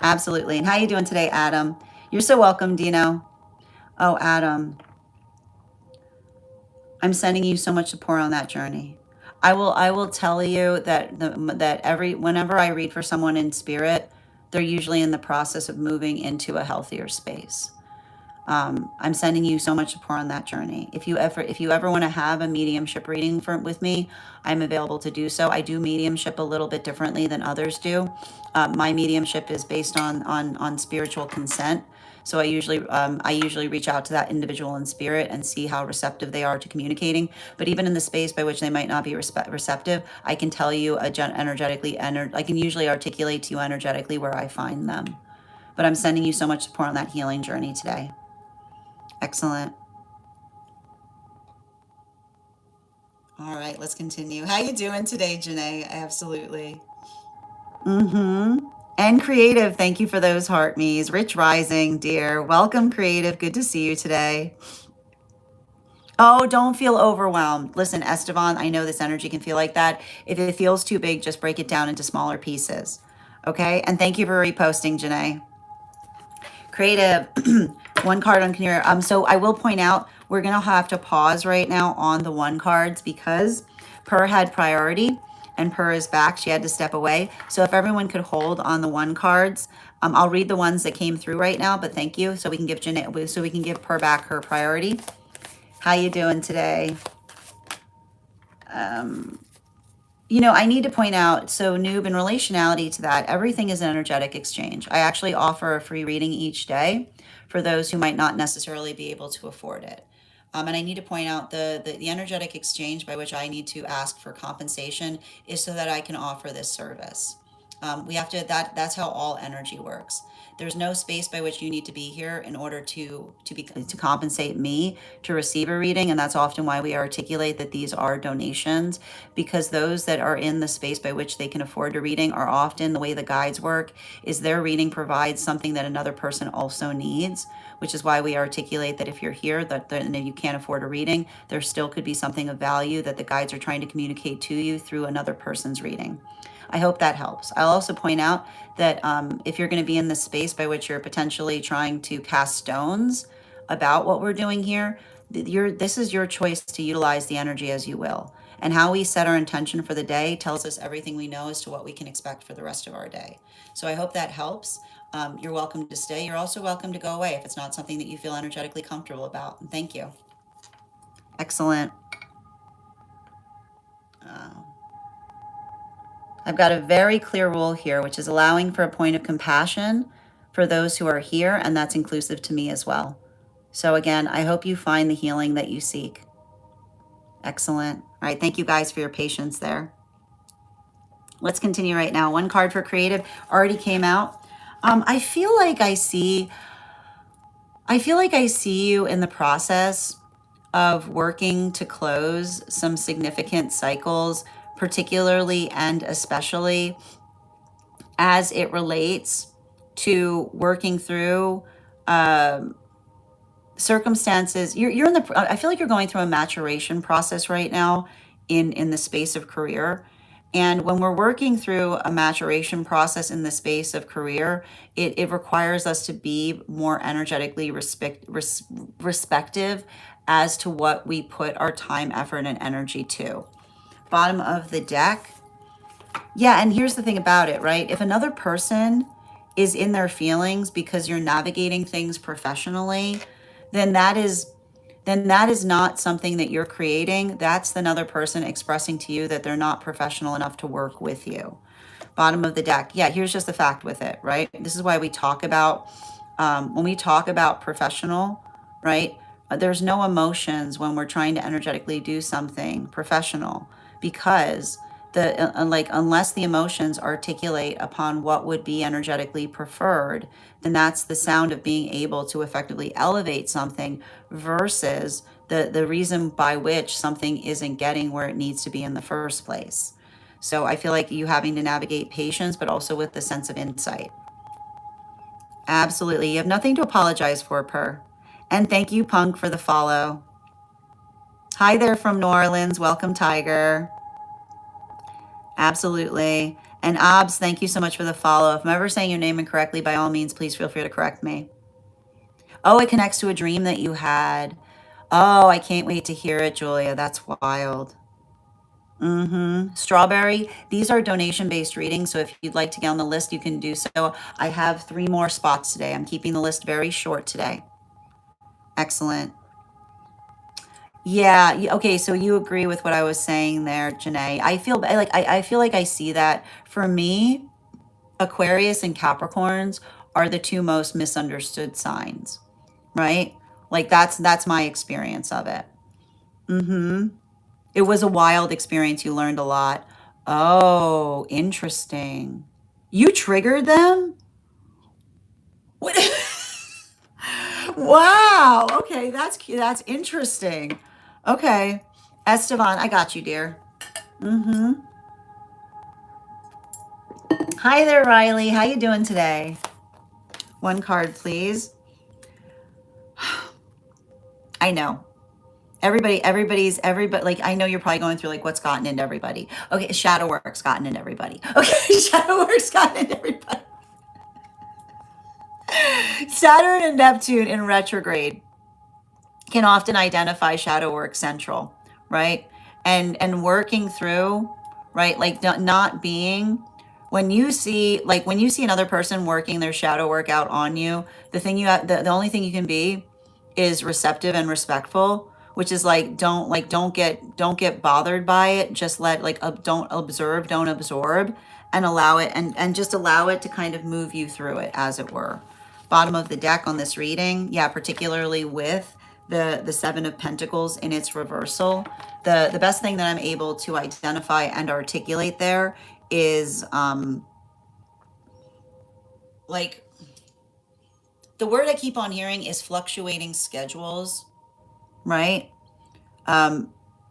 Absolutely. And how you doing today, Adam? You're so welcome, Dino. Oh, Adam, I'm sending you so much support on that journey. I will tell you that whenever I read for someone in spirit, they're usually in the process of moving into a healthier space. I'm sending you so much support on that journey. If you ever want to have a mediumship reading with me, I'm available to do so. I do mediumship a little bit differently than others do. My mediumship is based on spiritual consent. So I usually reach out to that individual in spirit and see how receptive they are to communicating. But even in the space by which they might not be receptive, I can tell you I can usually articulate to you energetically where I find them. But I'm sending you so much support on that healing journey today. Excellent. All right, let's continue. How you doing today, Janae? Absolutely. Mm-hmm. And creative, thank you for those heart me's. Rich Rising, dear. Welcome, creative. Good to see you today. Oh, don't feel overwhelmed. Listen, Esteban, I know this energy can feel like that. If it feels too big, just break it down into smaller pieces. Okay? And thank you for reposting, Janae. Creative, one card on Canary. So I will point out, we're going to have to pause right now on the one cards because Per had priority and Per is back. She had to step away. So if everyone could hold on the one cards, I'll read the ones that came through right now, but thank you. So we can give Per back her priority. How you doing today? I need to point out, so Noob, in relationality to that, everything is an energetic exchange. I actually offer a free reading each day for those who might not necessarily be able to afford it. And I need to point out the energetic exchange by which I need to ask for compensation is so that I can offer this service. That's how all energy works. There's no space by which you need to be here in order to compensate me to receive a reading, and that's often why we articulate that these are donations, because those that are in the space by which they can afford a reading are often, the way the guides work is their reading provides something that another person also needs, which is why we articulate that if you're here and you can't afford a reading, there still could be something of value that the guides are trying to communicate to you through another person's reading. I hope that helps. I'll also point out that if you're going to be in the space by which you're potentially trying to cast stones about what we're doing here, this is your choice to utilize the energy as you will. And how we set our intention for the day tells us everything we know as to what we can expect for the rest of our day. So I hope that helps. You're welcome to stay. You're also welcome to go away if it's not something that you feel energetically comfortable about. And thank you. Excellent. I've got a very clear rule here, which is allowing for a point of compassion for those who are here, and that's inclusive to me as well. So again, I hope you find the healing that you seek. Excellent. All right, thank you guys for your patience there. Let's continue right now. One card for creative already came out. I feel like I see you in the process of working to close some significant cycles, particularly and especially as it relates to working through circumstances. You're in the. I feel like you're going through a maturation process right now in the space of career. And when we're working through a maturation process in the space of career, it requires us to be more energetically respective as to what we put our time, effort, and energy to. Bottom of the deck. Yeah, and here's the thing about it, right? If another person is in their feelings because you're navigating things professionally, then that is not something that you're creating. That's another person expressing to you that they're not professional enough to work with you. Bottom of the deck. Yeah, here's just the fact with it, right? This is why we talk about, when we talk about professional, right? There's no emotions when we're trying to energetically do something professional, because unless the emotions articulate upon what would be energetically preferred, then that's the sound of being able to effectively elevate something versus the reason by which something isn't getting where it needs to be in the first place. So I feel like you having to navigate patience, but also with the sense of insight. Absolutely. You have nothing to apologize for, Per. And thank you, Punk, for the follow. Hi there from New Orleans. Welcome, Tiger. Absolutely. And Obs, thank you so much for the follow. If I'm ever saying your name incorrectly, by all means, please feel free to correct me. Oh, it connects to a dream that you had. Oh, I can't wait to hear it, Julia. That's wild. Strawberry. These are donation-based readings, so if you'd like to get on the list, you can do so. I have 3 more spots today. I'm keeping the list very short today. Excellent. Yeah. Okay. So you agree with what I was saying there, Janae. I feel like I see that. For me, Aquarius and Capricorns are the 2 most misunderstood signs, right? Like that's my experience of it. Mm-hmm. It was a wild experience. You learned a lot. Oh, interesting. You triggered them? What? Wow. Okay, that's cute. That's interesting. Okay. Esteban, I got you, dear. Mm-hmm. Hi there, Riley. How you doing today? 1 card, please. I know. Everybody, like, I know you're probably going through like what's gotten into everybody. Okay, shadow work's gotten into everybody. Okay, shadow work's gotten into everybody. Saturn and Neptune in retrograde can often identify shadow work central, right? And working through, right? Like not being, when you see another person working their shadow work out on you, the thing you have, the only thing you can be is receptive and respectful, which is like don't get bothered by it. Just let like don't observe, don't absorb, and allow it, and just allow it to kind of move you through it, as it were. Bottom of the deck on this reading, yeah, particularly with the 7 of Pentacles in its reversal. The best thing that I'm able to identify and articulate there is like, the word I keep on hearing is fluctuating schedules, right? I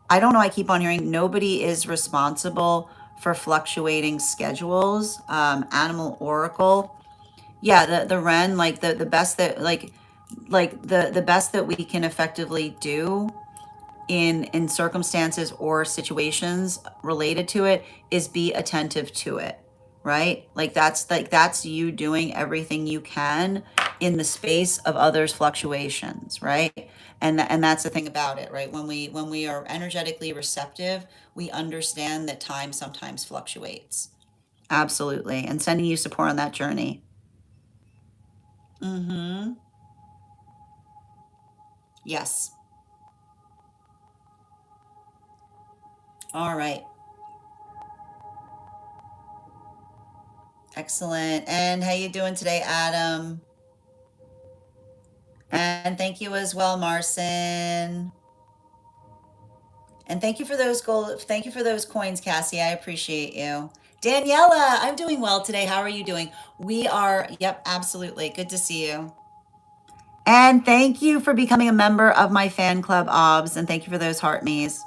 don't know, I keep on hearing nobody is responsible for fluctuating schedules. Animal Oracle. Yeah, the Ren, like the best that the best that we can effectively do in circumstances or situations related to it is be attentive to it, right? Like that's you doing everything you can in the space of others fluctuations, right? And that's the thing about it, right? When we are energetically receptive, we understand that time sometimes fluctuates. Absolutely. And sending you support on that journey. Mm-hmm. Yes. All right. Excellent. And how you doing today, Adam? And thank you as well, Marcin. And thank you for those gold. Thank you for those coins, Cassie. I appreciate you. Daniela, I'm doing well today. How are you doing? We are, yep, absolutely. Good to see you. And thank you for becoming a member of my fan club, OBS. And thank you for those heart me's.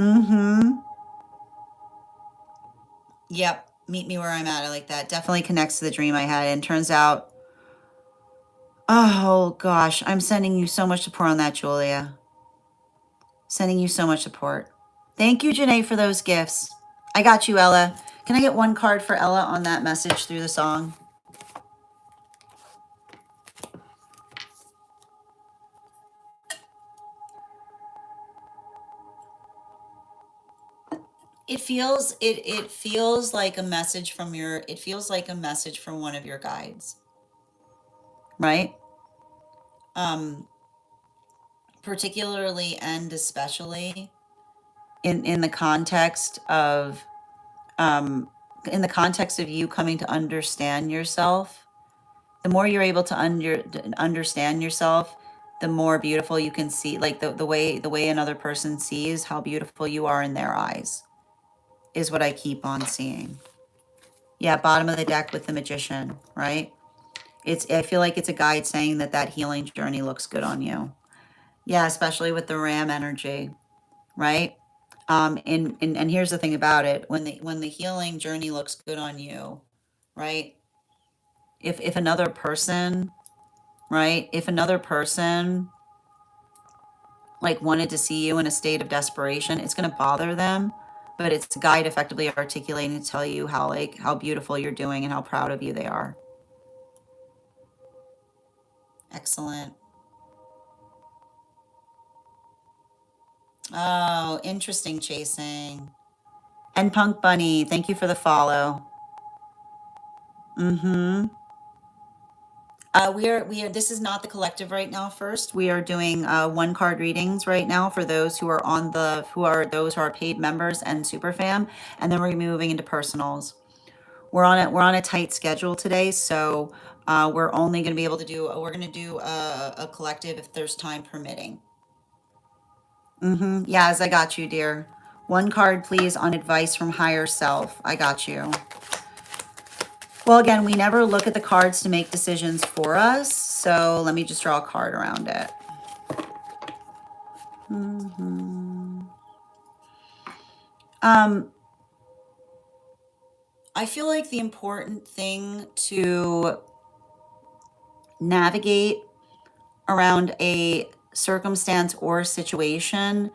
Mm-hmm. Yep. Meet me where I'm at. I like that. Definitely connects to the dream I had. And turns out, oh gosh, I'm sending you so much support on that, Julia. Sending you so much support. Thank you, Janae, for those gifts. I got you, Ella. Can I get 1 card for Ella on that message through the song? It feels like a message from one of your guides, right? Um, Particularly and especially in the context of um you coming to understand yourself. The more you're able to understand yourself, the more beautiful you can see, like the way another person sees how beautiful you are in their eyes, is what I keep on seeing. Yeah, bottom of the deck with the Magician, right? I feel like it's a guide saying that healing journey looks good on you. Yeah, especially with the Ram energy, right? And here's the thing about it: when the healing journey looks good on you, right? If another person, right? If another person like wanted to see you in a state of desperation, it's going to bother them, but it's a guide effectively articulating to tell you how beautiful you're doing and how proud of you they are. Excellent. Oh, interesting, chasing. And Punk Bunny, thank you for the follow. Mm-hmm. We are, this is not the collective right now. First, we are doing one card readings right now for those who are those who are paid members and super fam, and then we're moving into personals. We're on a tight schedule today, so we're only going to be able to do we're going to do a collective if there's time permitting. Mm-hmm. Yes, I got you, dear. One card, please, on advice from higher self. I got you. Well, again, we never look at the cards to make decisions for us, so let me just draw a card around it. Mm-hmm. I feel like the important thing to navigate around a circumstance or situation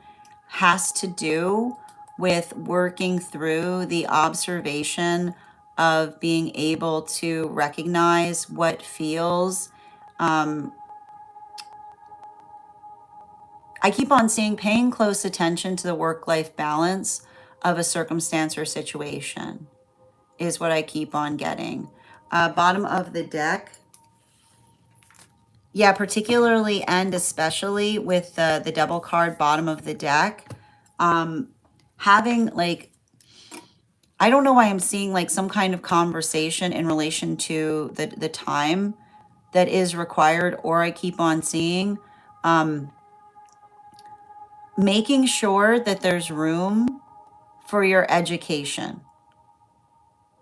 has to do with working through the observation of being able to recognize what feels. I keep on saying paying close attention to the work-life balance of a circumstance or situation is what I keep on getting. Bottom of the deck. Yeah, particularly and especially with the double card bottom of the deck. Having like, I don't know why I'm seeing like some kind of conversation in relation to the time that is required, or I keep on seeing making sure that there's room for your education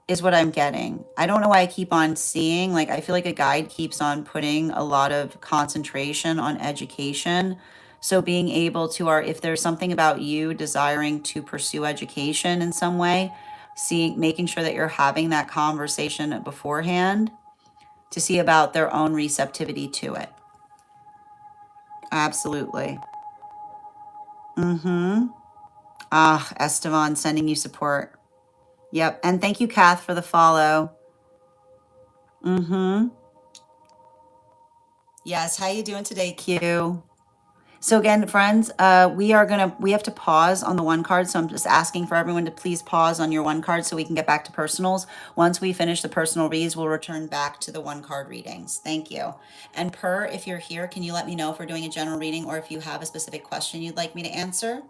is what I'm getting. I don't know why I keep on seeing, like, I feel like a guide keeps on putting a lot of concentration on education. So being able to, or if there's something about you desiring to pursue education in some way, making sure that you're having that conversation beforehand to see about their own receptivity to it. Absolutely. Mm-hmm. Ah, Estevan sending you support. Yep. And thank you, Kath, for the follow. Mm-hmm. Yes. How you doing today, Q? So again, friends, we have to pause on the one card. So I'm just asking for everyone to please pause on your one card so we can get back to personals. Once we finish the personal reads, we'll return back to the one card readings. Thank you. And if you're here, can you let me know if we're doing a general reading or if you have a specific question you'd like me to answer?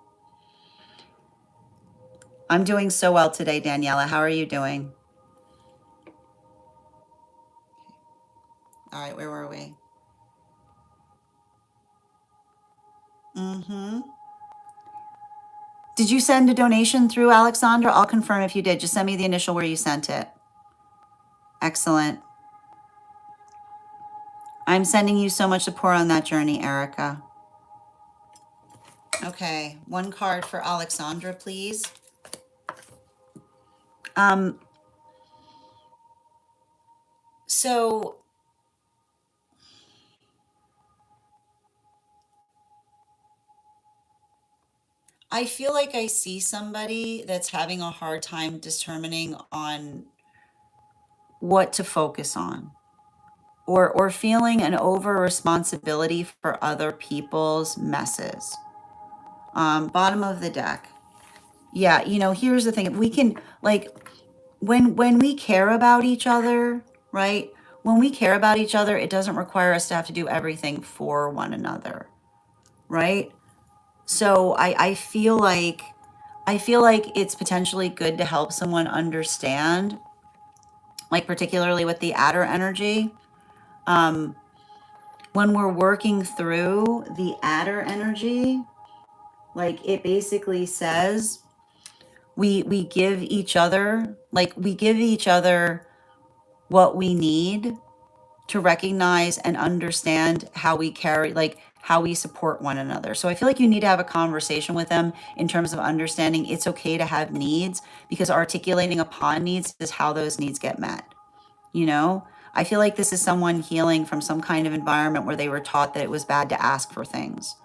I'm doing so well today, Daniela. How are you doing? All right, where were we? Mm-hmm. Did you send a donation through, Alexandra? I'll confirm if you did. Just send me the initial where you sent it. Excellent. I'm sending you so much support on that journey, Erica. Okay, one card for Alexandra, please. So I feel like I see somebody that's having a hard time determining on what to focus on, or feeling an over responsibility for other people's messes. Bottom of the deck. Yeah, here's the thing. We can, like, when we care about each other, right? When we care about each other, it doesn't require us to have to do everything for one another, right? So I feel like it's potentially good to help someone understand, like particularly with the adder energy. When we're working through the adder energy, like it basically says we give each other, what we need to recognize and understand how we carry, like how we support one another. So I feel like you need to have a conversation with them in terms of understanding it's okay to have needs, because articulating upon needs is how those needs get met. You know, I feel like this is someone healing from some kind of environment where they were taught that it was bad to ask for things,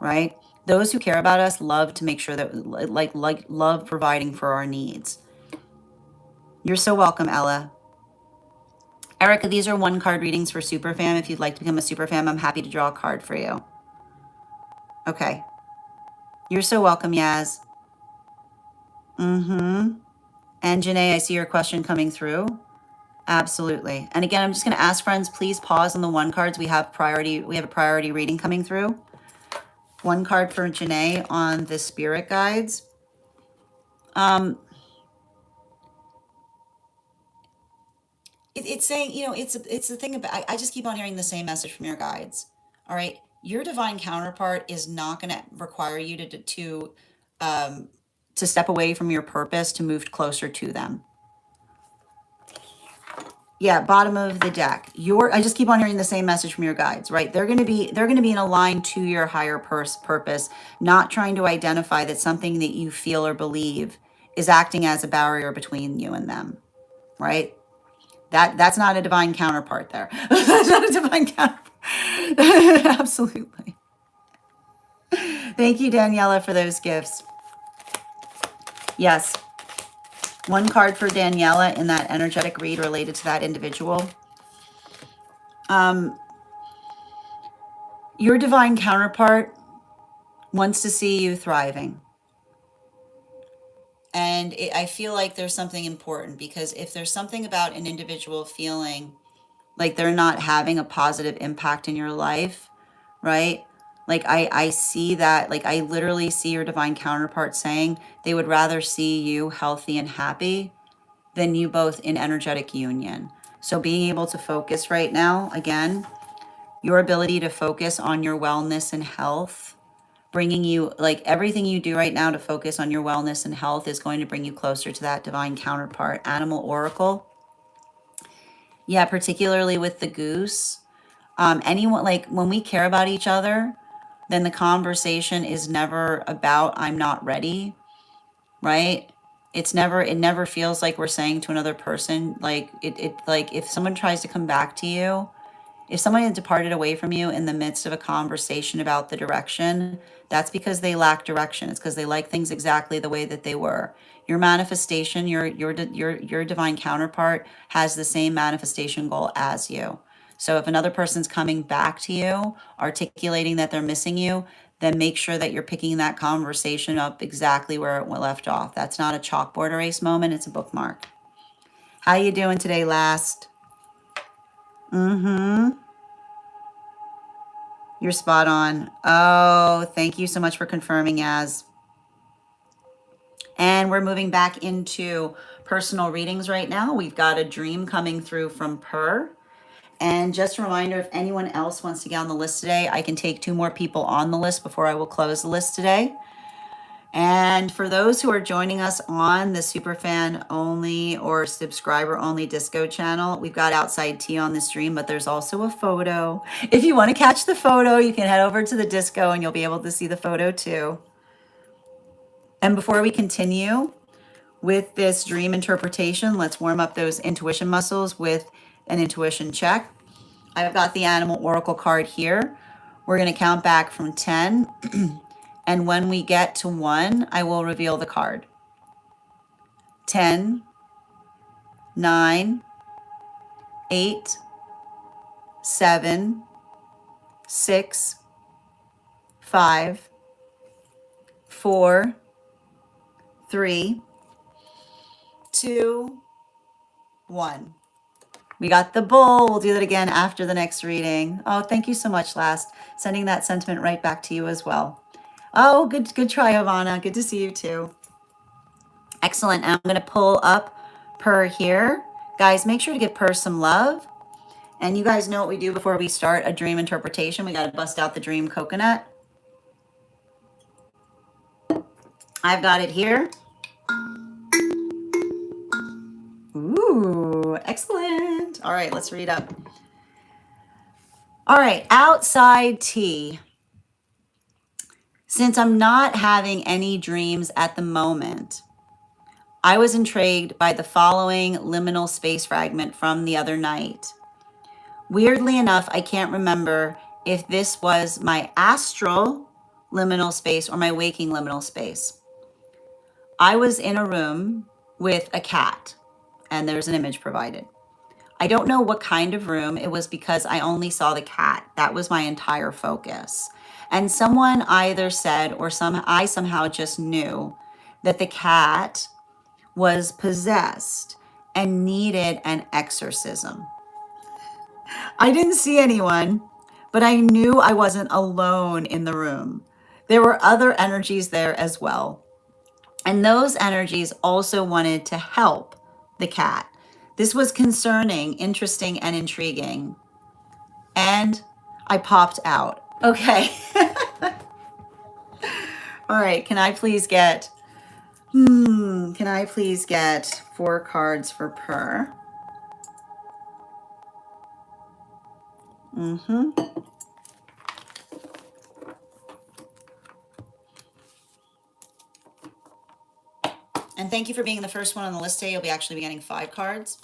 right? Those who care about us love to make sure that like love providing for our needs. You're so welcome, Ella. Erica, these are 1-card readings for Superfam. If you'd like to become a Superfam, I'm happy to draw a card for you. Okay. You're so welcome, Yaz. And Janae, I see your question coming through. Absolutely. And again, I'm just going to ask friends, please pause on the 1 cards. We have a priority reading coming through. 1 card for Janae on the spirit guides. It's saying, you know, it's the thing about, I just keep on hearing the same message from your guides. All right. Your divine counterpart is not going to require you to step away from your purpose to move closer to them. Yeah, bottom of the deck. I just keep on hearing the same message from your guides, right? They're going to be in a line to your higher purpose, not trying to identify that something that you feel or believe is acting as a barrier between you and them, right? That's not a divine counterpart there. That's not a divine counterpart. Absolutely. Thank you, Daniela, for those gifts. Yes. 1 card for Daniela in that energetic read related to that individual. Your divine counterpart wants to see you thriving. And I feel like there's something important, because if there's something about an individual feeling like they're not having a positive impact in your life, right? Like I see that, like I literally see your divine counterpart saying they would rather see you healthy and happy than you both in energetic union. So being able to focus right now, again, your ability to focus on your wellness and health, bringing you, like everything you do right now to focus on your wellness and health is going to bring you closer to that divine counterpart. Animal Oracle. Yeah, particularly with the goose. Anyone, like when we care about each other, then the conversation is never about I'm not ready, right? It never feels like we're saying to another person, like like if someone tries to come back to you, if someone had departed away from you in the midst of a conversation about the direction, that's because they lack direction. It's because they like things exactly the way that they were. Your manifestation, your divine counterpart has the same manifestation goal as you. So if another person's coming back to you, articulating that they're missing you, then make sure that you're picking that conversation up exactly where it left off. That's not a chalkboard erase moment, it's a bookmark. How you doing today, last? You're spot on. Oh, thank you so much for confirming, Yaz. And we're moving back into personal readings right now. We've got a dream coming through from Per. And just a reminder, if anyone else wants to get on the list today, I can take 2 more people on the list before I will close the list today. And for those who are joining us on the Superfan only or subscriber only disco channel, we've got outside tea on the stream, but there's also a photo. If you want to catch the photo, you can head over to the disco and you'll be able to see the photo too. And before we continue with this dream interpretation, let's warm up those intuition muscles with an intuition check. I've got the Animal Oracle card here. We're going to count back from 10. And when we get to 1, I will reveal the card. 10, 9, 8, 7, 6, 5, 4, 3, 2, 1. We got the bull. We'll do that again after the next reading. Oh, thank you so much, last. Sending that sentiment right back to you as well. Oh, good try, Ivana. Good to see you too. Excellent. I'm going to pull up Per here. Guys, make sure to give Per some love. And you guys know what we do before we start a dream interpretation. We got to bust out the dream coconut. I've got it here. Ooh, excellent. All right, let's read up. All right, outside tea. Since I'm not having any dreams at the moment, I was intrigued by the following liminal space fragment from the other night. Weirdly enough, I can't remember if this was my astral liminal space or my waking liminal space. I was in a room with a cat, and there's an image provided. I don't know what kind of room it was because I only saw the cat. That was my entire focus. And someone either said or I somehow just knew that the cat was possessed and needed an exorcism. I didn't see anyone, but I knew I wasn't alone in the room. There were other energies there as well. And those energies also wanted to help the cat. This was concerning, interesting, and intriguing. And I popped out. Okay. All right. Can I please get 4 cards for Per? And thank you for being the first one on the list today. You'll actually be getting 5 cards.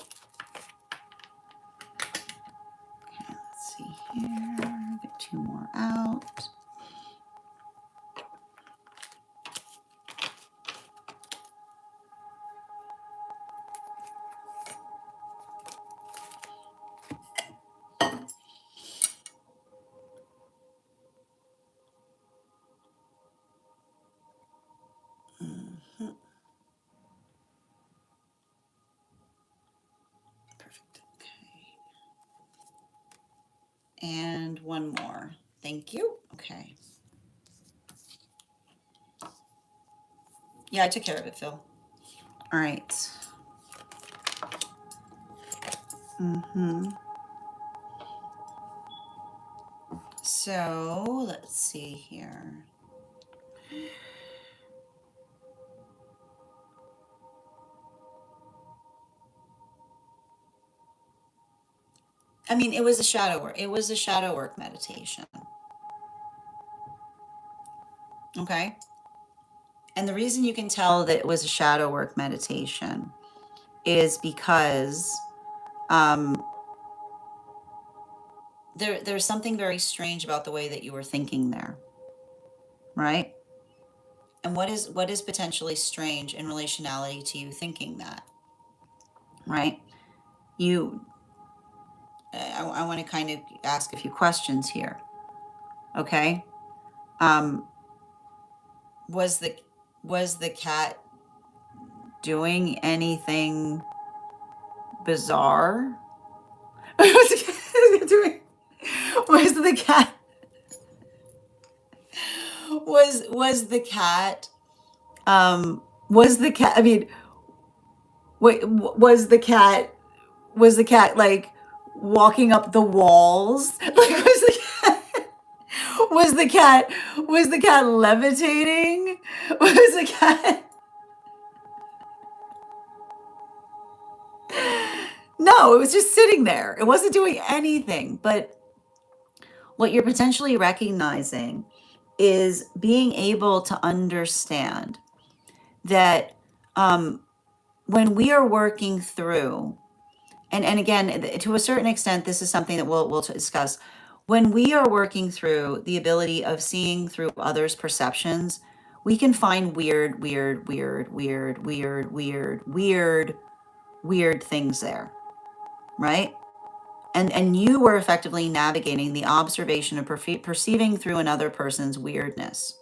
Okay, let's see here. Get 2 more out. Perfect. Okay. And 1 more. Thank you. Okay. Yeah, I took care of it, Phil. All right. So let's see here. I mean, it was a shadow work. It was a shadow work meditation. Okay. And the reason you can tell that it was a shadow work meditation is because there's something very strange about the way that you were thinking there, right? And what is potentially strange in relationality to you thinking that, right? I want to kind of ask a few questions here. Okay. Was the cat doing anything bizarre? Was the cat doing? Was the cat? Was the cat? Was the cat? I mean, wait. Was the cat like walking up the walls? Like was the cat levitating? Was the cat? No, it was just sitting there. It wasn't doing anything. But what you're potentially recognizing is being able to understand that when we are working through, and again, to a certain extent, this is something that we'll discuss. When we are working through the ability of seeing through others' perceptions, we can find weird things there, right? And you were effectively navigating the observation of perceiving through another person's weirdness,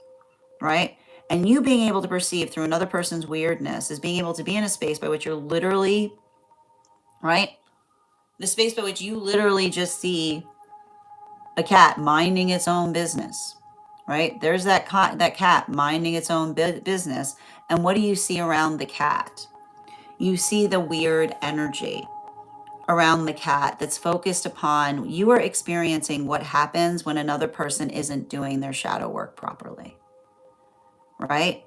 right? And you being able to perceive through another person's weirdness is being able to be in a space by which you're literally, right? The space by which you literally just see a cat minding its own business, right? There's that cat minding its own business. And what do you see around the cat? You see the weird energy around the cat that's focused upon you are experiencing what happens when another person isn't doing their shadow work properly, right?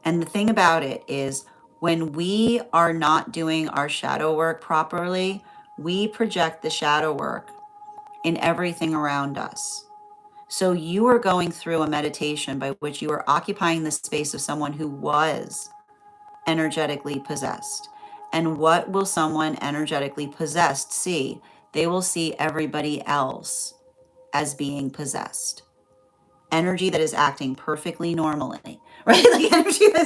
And the thing about it is when we are not doing our shadow work properly, we project the shadow work in everything around us. So you are going through a meditation by which you are occupying the space of someone who was energetically possessed. And what will someone energetically possessed see? They will see everybody else as being possessed. Energy that is acting perfectly normally, right? Like energy that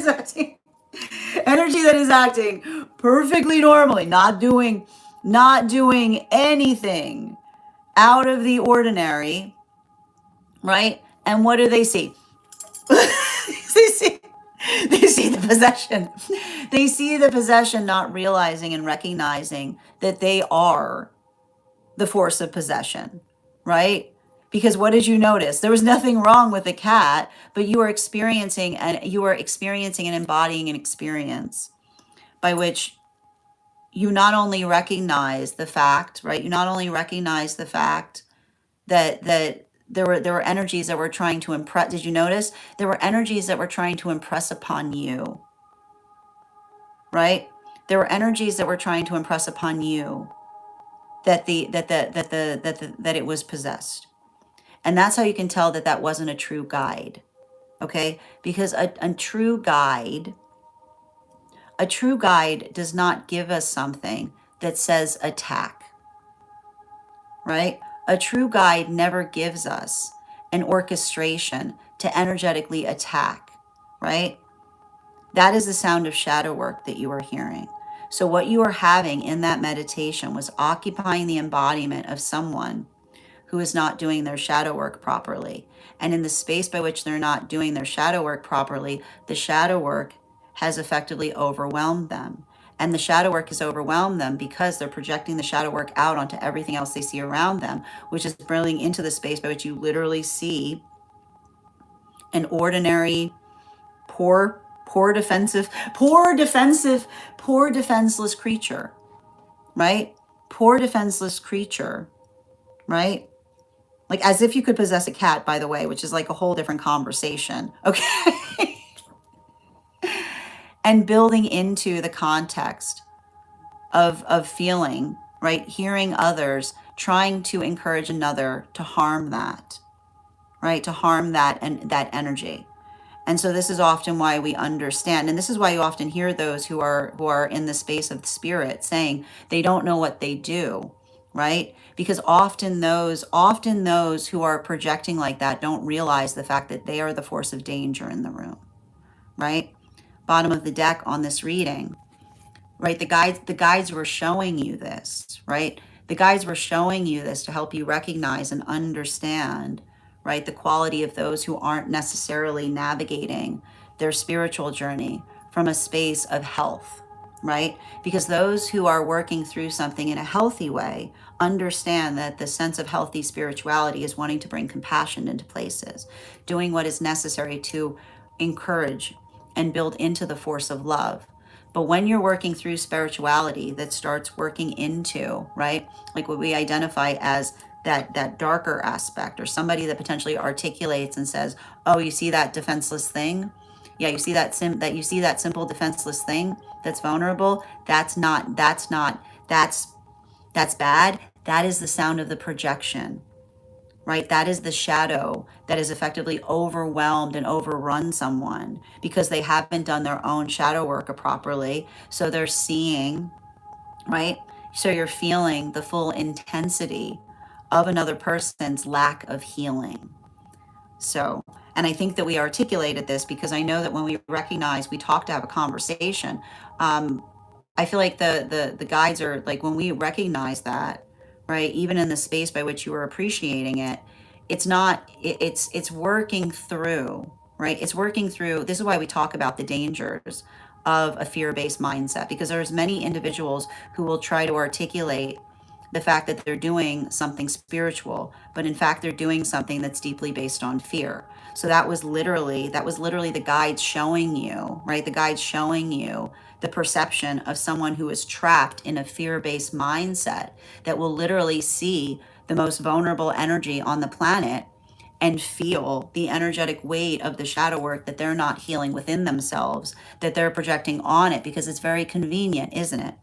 is acting perfectly normally, not doing anything out of the ordinary, right? And what do they see? they see they see the possession. They see the possession, not realizing and recognizing that they are the force of possession, right? Because what did you notice? There was nothing wrong with the cat, but you are experiencing and embodying an experience by which you not only recognize the fact, right? You not only recognize the fact that there were energies that were trying to impress. Did you notice? There were energies that were trying to impress upon you, right? There were energies that were trying to impress upon you that it was possessed. And that's how you can tell that that wasn't a true guide. Okay? Because a true guide does not give us something that says attack, right? A true guide never gives us an orchestration to energetically attack, right? That is the sound of shadow work that you are hearing. So what you are having in that meditation was occupying the embodiment of someone who is not doing their shadow work properly. And in the space by which they're not doing their shadow work properly, the shadow work has effectively overwhelmed them. And the shadow work has overwhelmed them because they're projecting the shadow work out onto everything else they see around them, which is bringing into the space by which you literally see an ordinary, poor defenseless creature, right? Poor defenseless creature, right? Like as if you could possess a cat, by the way, which is like a whole different conversation. Okay. And building into the context of feeling, right? Hearing others, trying to encourage another to harm that, right? To harm that and that energy. And so this is often why we understand, and this is why you often hear those who are in the space of the spirit saying they don't know what they do, right? Because often those who are projecting like that don't realize the fact that they are the force of danger in the room, right? Bottom of the deck on this reading, right? The guides were showing you this, right? The guides were showing you this to help you recognize and understand, right, the quality of those who aren't necessarily navigating their spiritual journey from a space of health, right? Because those who are working through something in a healthy way understand that the sense of healthy spirituality is wanting to bring compassion into places, doing what is necessary to encourage and build into the force of love. But when you're working through spirituality that starts working into, right, like what we identify as that darker aspect, or somebody that potentially articulates and says, "Oh, you see that defenseless thing? Yeah, you see that simple defenseless thing that's vulnerable. That's bad. That is the sound of the projection." Right? That is the shadow that has effectively overwhelmed and overrun someone because they haven't done their own shadow work properly. So they're seeing, right? So you're feeling the full intensity of another person's lack of healing. So, and I think that we articulated this because I know that when we recognize, we talk to have a conversation. I feel like the guides are like, when we recognize that, right? Even in the space by which you are appreciating it, it's not it's working through, right? It's working through. This is why we talk about the dangers of a fear-based mindset, because there's many individuals who will try to articulate the fact that they're doing something spiritual, but in fact they're doing something that's deeply based on fear. So that was literally the guides showing you, right? The guides showing you the perception of someone who is trapped in a fear-based mindset that will literally see the most vulnerable energy on the planet and feel the energetic weight of the shadow work that they're not healing within themselves, that they're projecting on it, because it's very convenient, isn't it?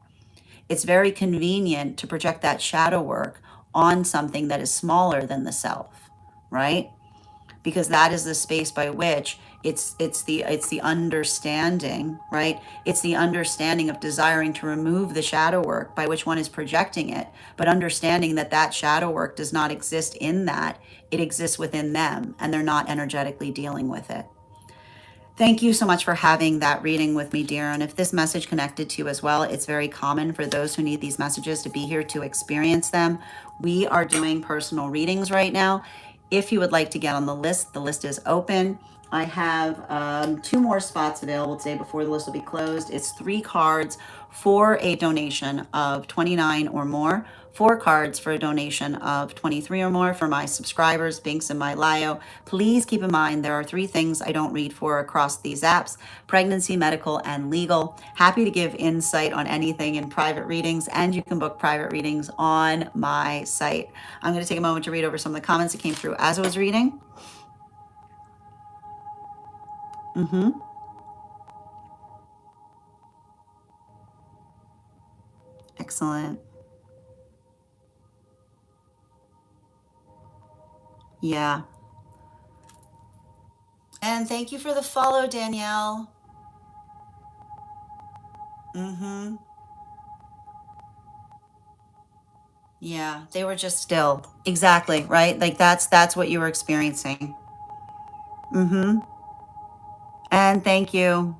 It's very convenient to project that shadow work on something that is smaller than the self, right? because that is the space by which it's the understanding, right? It's the understanding of desiring to remove the shadow work by which one is projecting it, but understanding that that shadow work does not exist in that. It exists within them, and they're not energetically dealing with it. Thank you so much for having that reading with me, dear. And if this message connected to you as well, it's very common for those who need these messages to be here to experience them. We are doing personal readings right now. If you would like to get on the list is open. I have 2 more spots available today before the list will be closed. It's 3 cards for a donation of 29 or more, 4 cards for a donation of 23 or more for my subscribers, Binks and my Lio. Please keep in mind there are 3 things I don't read for across these apps: pregnancy, medical, and legal. Happy to give insight on anything in private readings, and you can book private readings on my site. I'm going to take a moment to read over some of the comments that came through as I was reading. Excellent. Yeah. And thank you for the follow, Danielle. Yeah, they were just still. Exactly, right? Like that's what you were experiencing. And thank you.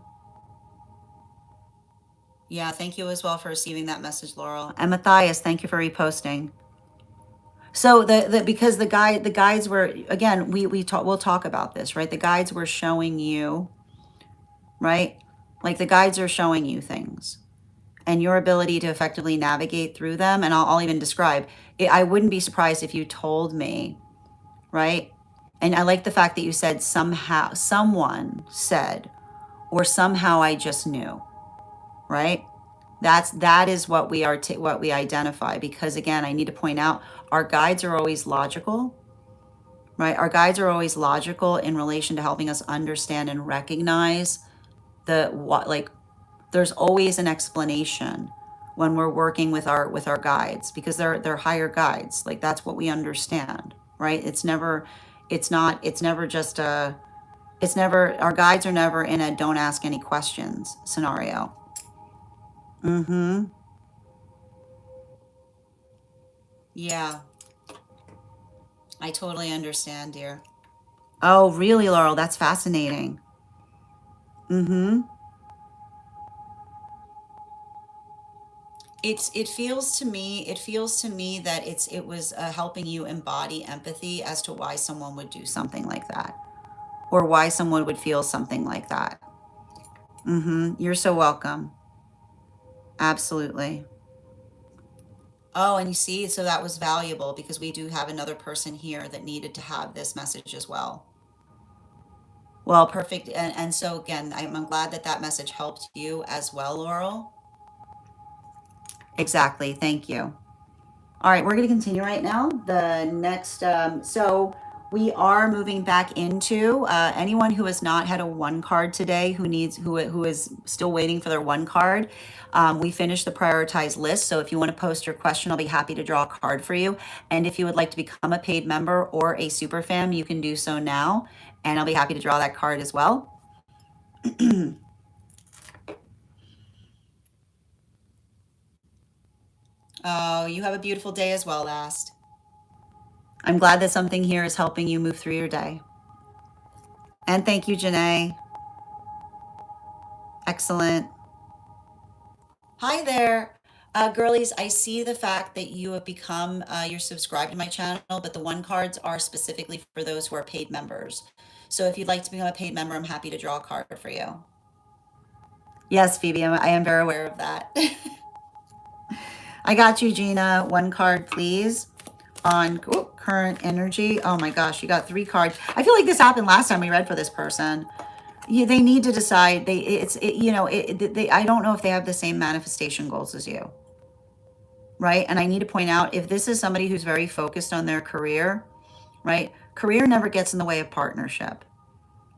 Yeah, thank you as well for receiving that message, Laurel. And Matthias, thank you for reposting. So the because the guides were, again, we'll talk about this, right? The guides were showing you, right? Like the guides are showing you things, and your ability to effectively navigate through them. And I'll even describe it. I wouldn't be surprised if you told me, right? And I like the fact that you said somehow, someone said, or somehow I just knew, right? That is what we are, what we identify. Because again, I need to point out, our guides are always logical, right? Our guides are always logical in relation to helping us understand and recognize the what, like there's always an explanation when we're working with our guides, because they're higher guides. Like that's what we understand, right? It's never just a, it's never, our guides are never in a don't ask any questions scenario. Yeah, I totally understand, dear. Oh, really, Laurel? That's fascinating. It feels to me that it was helping you embody empathy as to why someone would do something like that, or why someone would feel something like that. You're so welcome. Absolutely. Oh, and you see, so that was valuable because we do have another person here that needed to have this message as well. Well, perfect. And so again, I'm glad that that message helped you as well, Laurel. Exactly. Thank you. All right, we're going to continue right now. The next, so we are moving back into anyone who has not had a 1 card today, who is still waiting for their 1 card. We finished the prioritized list. So if you want to post your question, I'll be happy to draw a card for you. And if you would like to become a paid member or a super fan, you can do so now. And I'll be happy to draw that card as well. Oh, you have a beautiful day as well, last. I'm glad that something here is helping you move through your day. And thank you, Janae. Excellent. Hi there. Girlies, I see the fact that you have become, you're subscribed to my channel, but the 1 cards are specifically for those who are paid members. So if you'd like to become a paid member, I'm happy to draw a card for you. Yes, Phoebe, I am very aware of that. I got you, Gina. 1 card, please. On current energy. Oh my gosh, you got 3 cards. I feel like this happened last time we read for this person. Yeah, they need to decide. I don't know if they have the same manifestation goals as you, right? And I need to point out, if this is somebody who's very focused on their career, right? Career never gets in the way of partnership,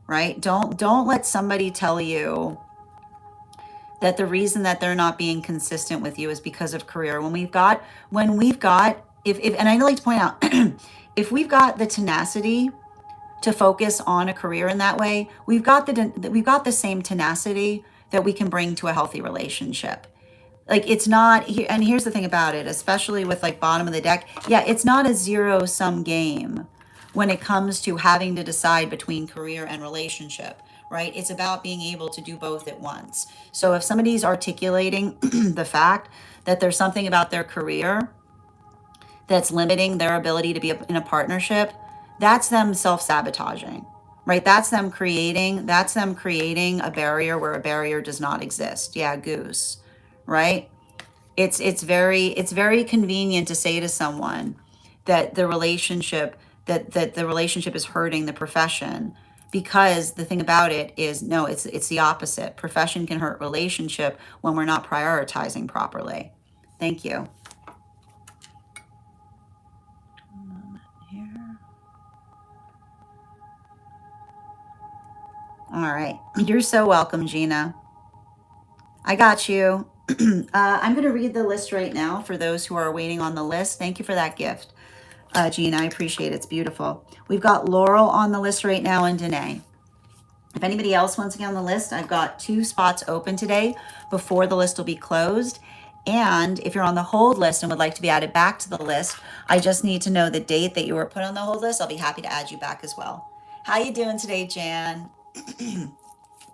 right? Don't let somebody tell you that the reason that they're not being consistent with you is because of career. When we've got, if and I like to point out, if we've got the tenacity to focus on a career in that way, we've got the same tenacity that we can bring to a healthy relationship. Like it's not, and here's the thing about it, especially with like bottom of the deck. Yeah, it's not a zero sum game when it comes to having to decide between career and relationship, right? It's about being able to do both at once. So if somebody's articulating the fact that there's something about their career that's limiting their ability to be in a partnership, that's them self-sabotaging, right? That's them creating a barrier where a barrier does not exist. Yeah, goose, right? It's very convenient to say to someone that the relationship is hurting the profession, because the thing about it is, no, it's the opposite. Profession can hurt relationship when we're not prioritizing properly. Thank you. Here. All right. You're so welcome, Gina. I got you. I'm going to read the list right now for those who are waiting on the list. Thank you for that gift, Gina. I appreciate it. It's beautiful. We've got Laurel on the list right now and Danae. If anybody else wants to get on the list, I've got 2 spots open today before the list will be closed. And if you're on the hold list and would like to be added back to the list, I just need to know the date that you were put on the hold list. I'll be happy to add you back as well. How you doing today, Jan?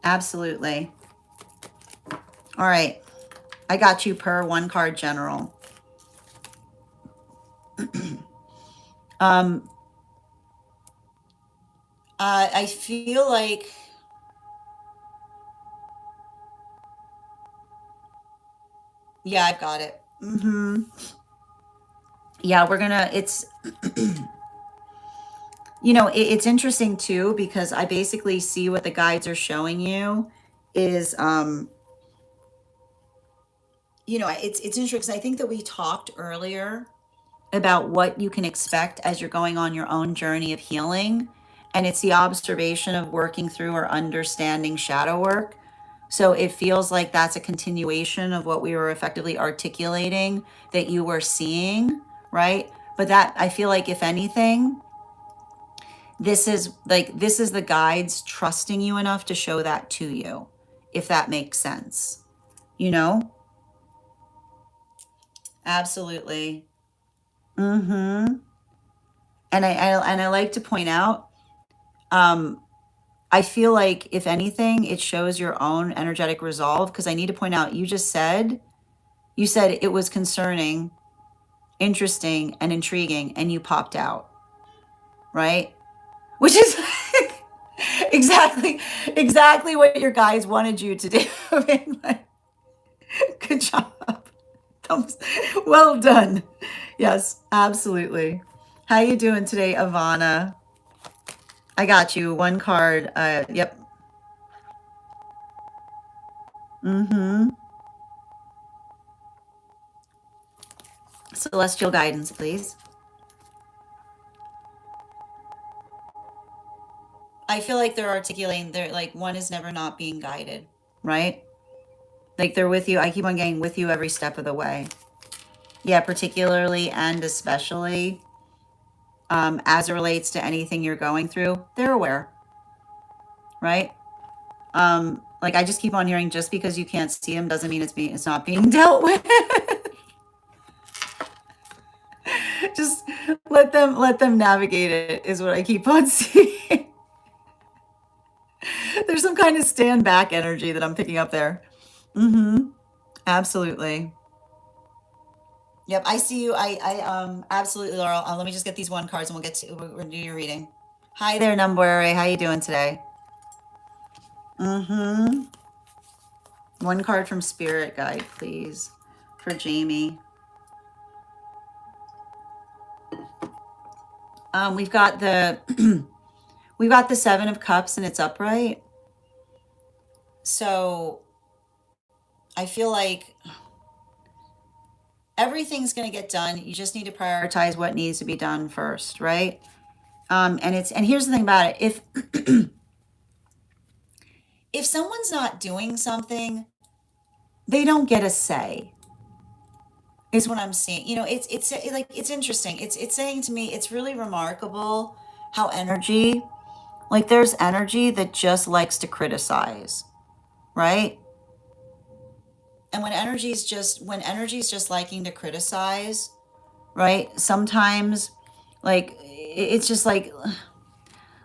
Absolutely. All right. I got you per 1 card general. I feel like, yeah, I've got it. Yeah, it's interesting too, because I basically see what the guides are showing you is, it's interesting because I think that we talked earlier about what you can expect as you're going on your own journey of healing. And it's the observation of working through or understanding shadow work. So it feels like that's a continuation of what we were effectively articulating that you were seeing, right? But that, I feel like, if anything, this is the guides trusting you enough to show that to you, if that makes sense. You know? Absolutely. Mm-hmm. And I like to point out, um, I feel like, if anything, it shows your own energetic resolve, because I need to point out, you said it was concerning, interesting, and intriguing, and you popped out, right? Which is exactly what your guys wanted you to do. I mean, like, good job. Thumbs. Well done. Yes, absolutely. How you doing today, Ivana? I got you 1 card. Yep. Mm-hmm. Celestial guidance, please. I feel like they're articulating, they're like, one is never not being guided, right? Like they're with you. I keep on getting with you every step of the way. Yeah, particularly and especially as it relates to anything you're going through, they're aware, right? Like I just keep on hearing, just because you can't see them doesn't mean it's not being dealt with. Just let them navigate it is what I keep on seeing. There's some kind of stand back energy that I'm picking up there. Mm-hmm. Absolutely. Yep, I see you. Absolutely, Laurel. Let me just get these 1 cards and we're gonna do your reading. Hi there, Numbury. How you doing today? Mm-hmm. 1 card from Spirit Guide, please, for Jamie. We've got the we've got the 7 of Cups and it's upright. So I feel like everything's going to get done. You just need to prioritize what needs to be done first, right? And here's the thing about it. If someone's not doing something, they don't get a say. Is what I'm seeing. It's like, it's interesting. It's saying to me, it's really remarkable how energy Like there's energy that just likes to criticize, right? And when energy's just liking to criticize, right? Sometimes like it's just like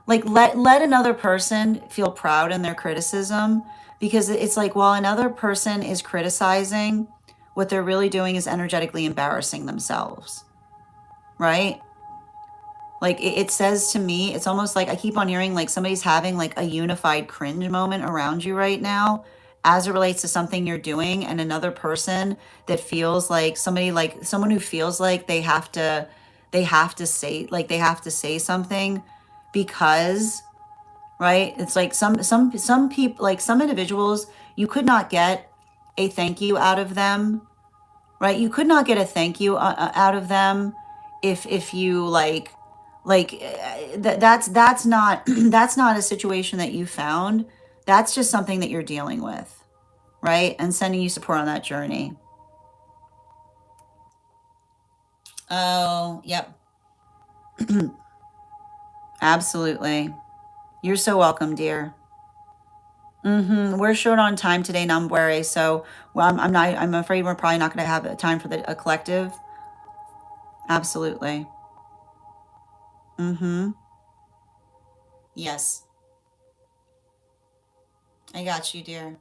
let another person feel proud in their criticism, because it's like while another person is criticizing, what they're really doing is energetically embarrassing themselves, right? Like it says to me, it's almost like I keep on hearing like somebody's having like a unified cringe moment around you right now as it relates to something you're doing, and another person that feels like someone who feels like they have to say something because, right? It's like some people, like some individuals, you could not get a thank you out of them, right? You could not get a thank you out of them if you that's not that's not a situation that you found. That's just something that you're dealing with, right? And sending you support on that journey. Oh, yep. Absolutely. You're so welcome, dear. We're short on time today, Nambuere. So, well, I'm not. I'm afraid we're probably not going to have time for a collective. Absolutely. Mm-hmm. Yes, I got you, dear.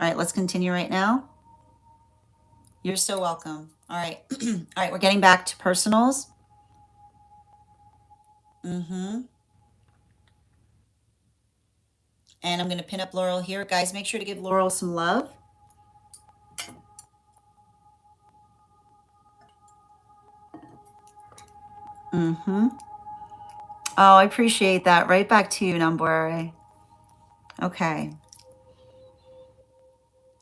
All right, let's continue right now. You're so welcome. All right. All right, we're getting back to personals. Mm-hmm. And I'm going to pin up Laurel here. Guys, make sure to give Laurel some love. Mm-hmm. Oh, I appreciate that. Right back to you, Nambuere. Okay.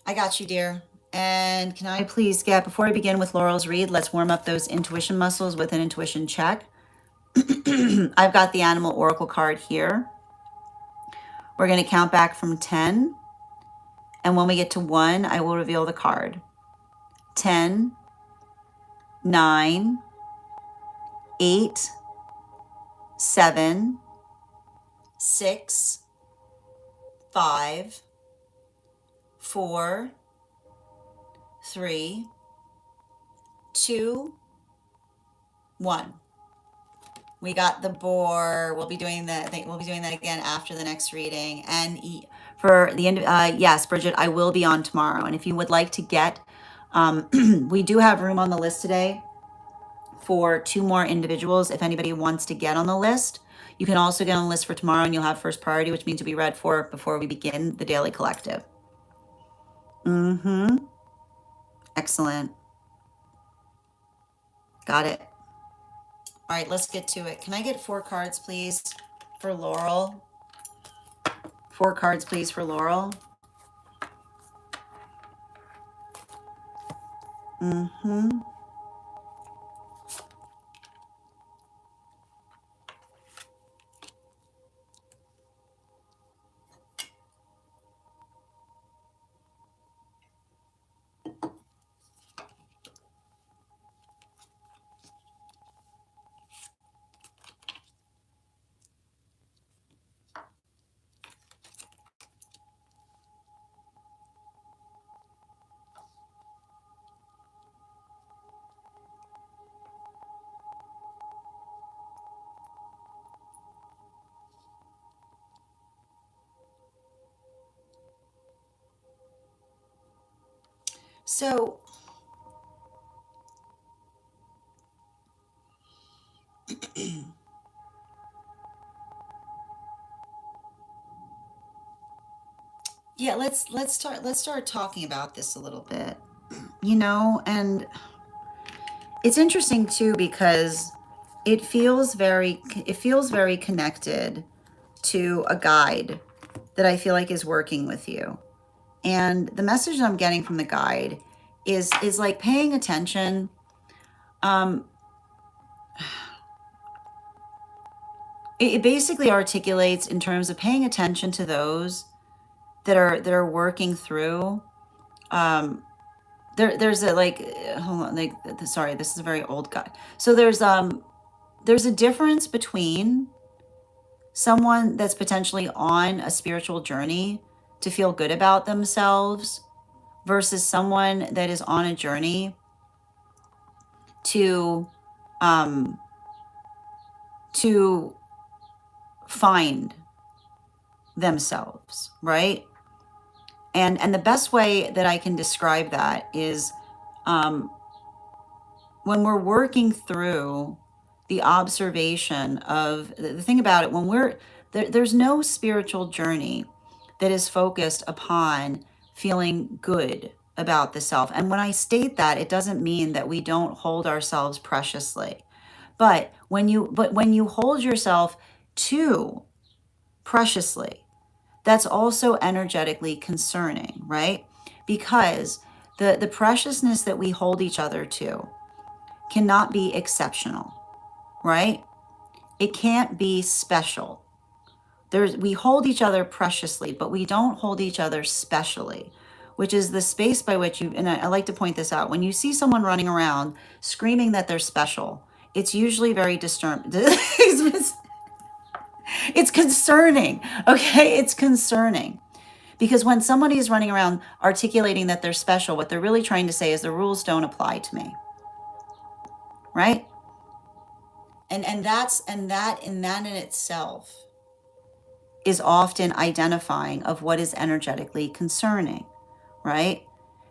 I got you, dear. And can I please get, before I begin with Laurel's read, let's warm up those intuition muscles with an intuition check. I've got the Animal Oracle card here. We're going to count back from 10. And when we get to 1, I will reveal the card. 10, 9, 8, 7, 6, 5, 4, 3, 2, 1. We got the boar. We'll be doing that. I think we'll be doing that again after the next reading. And for the end, yes, Bridget, I will be on tomorrow. And if you would like to get, we do have room on the list today for 2 more individuals. If anybody wants to get on the list, you can also get on the list for tomorrow, and you'll have first priority, which means you'll be read for before we begin the daily collective. Mm-hmm. Excellent. Got it. All right, let's get to it. Can I get 4 cards, please, for Laurel? 4 cards, please, for Laurel. Mm-hmm. So, yeah, let's start talking about this a little bit. And it's interesting too because it feels very connected to a guide that I feel like is working with you. And the message that I'm getting from the guide is like paying attention. It basically articulates in terms of paying attention to those that are working through. There's a like hold on, like sorry, this is a very old guide. So there's a difference between someone that's potentially on a spiritual journey to feel good about themselves versus someone that is on a journey to um to find themselves, right? And the best way that I can describe that is um when we're working through the observation of the thing about it, when there's no spiritual journey that is focused upon feeling good about the self. And when I state that, it doesn't mean that we don't hold ourselves preciously. But when you hold yourself too preciously, that's also energetically concerning, right? Because the preciousness that we hold each other to cannot be exceptional, right? It can't be special. We hold each other preciously, but we don't hold each other specially, which is the space by which and I like to point this out, when you see someone running around screaming that they're special, it's usually very disturbing. It's concerning, okay? It's concerning. Because when somebody is running around articulating that they're special, what they're really trying to say is the rules don't apply to me, right? And that in itself is often identifying of what is energetically concerning, right?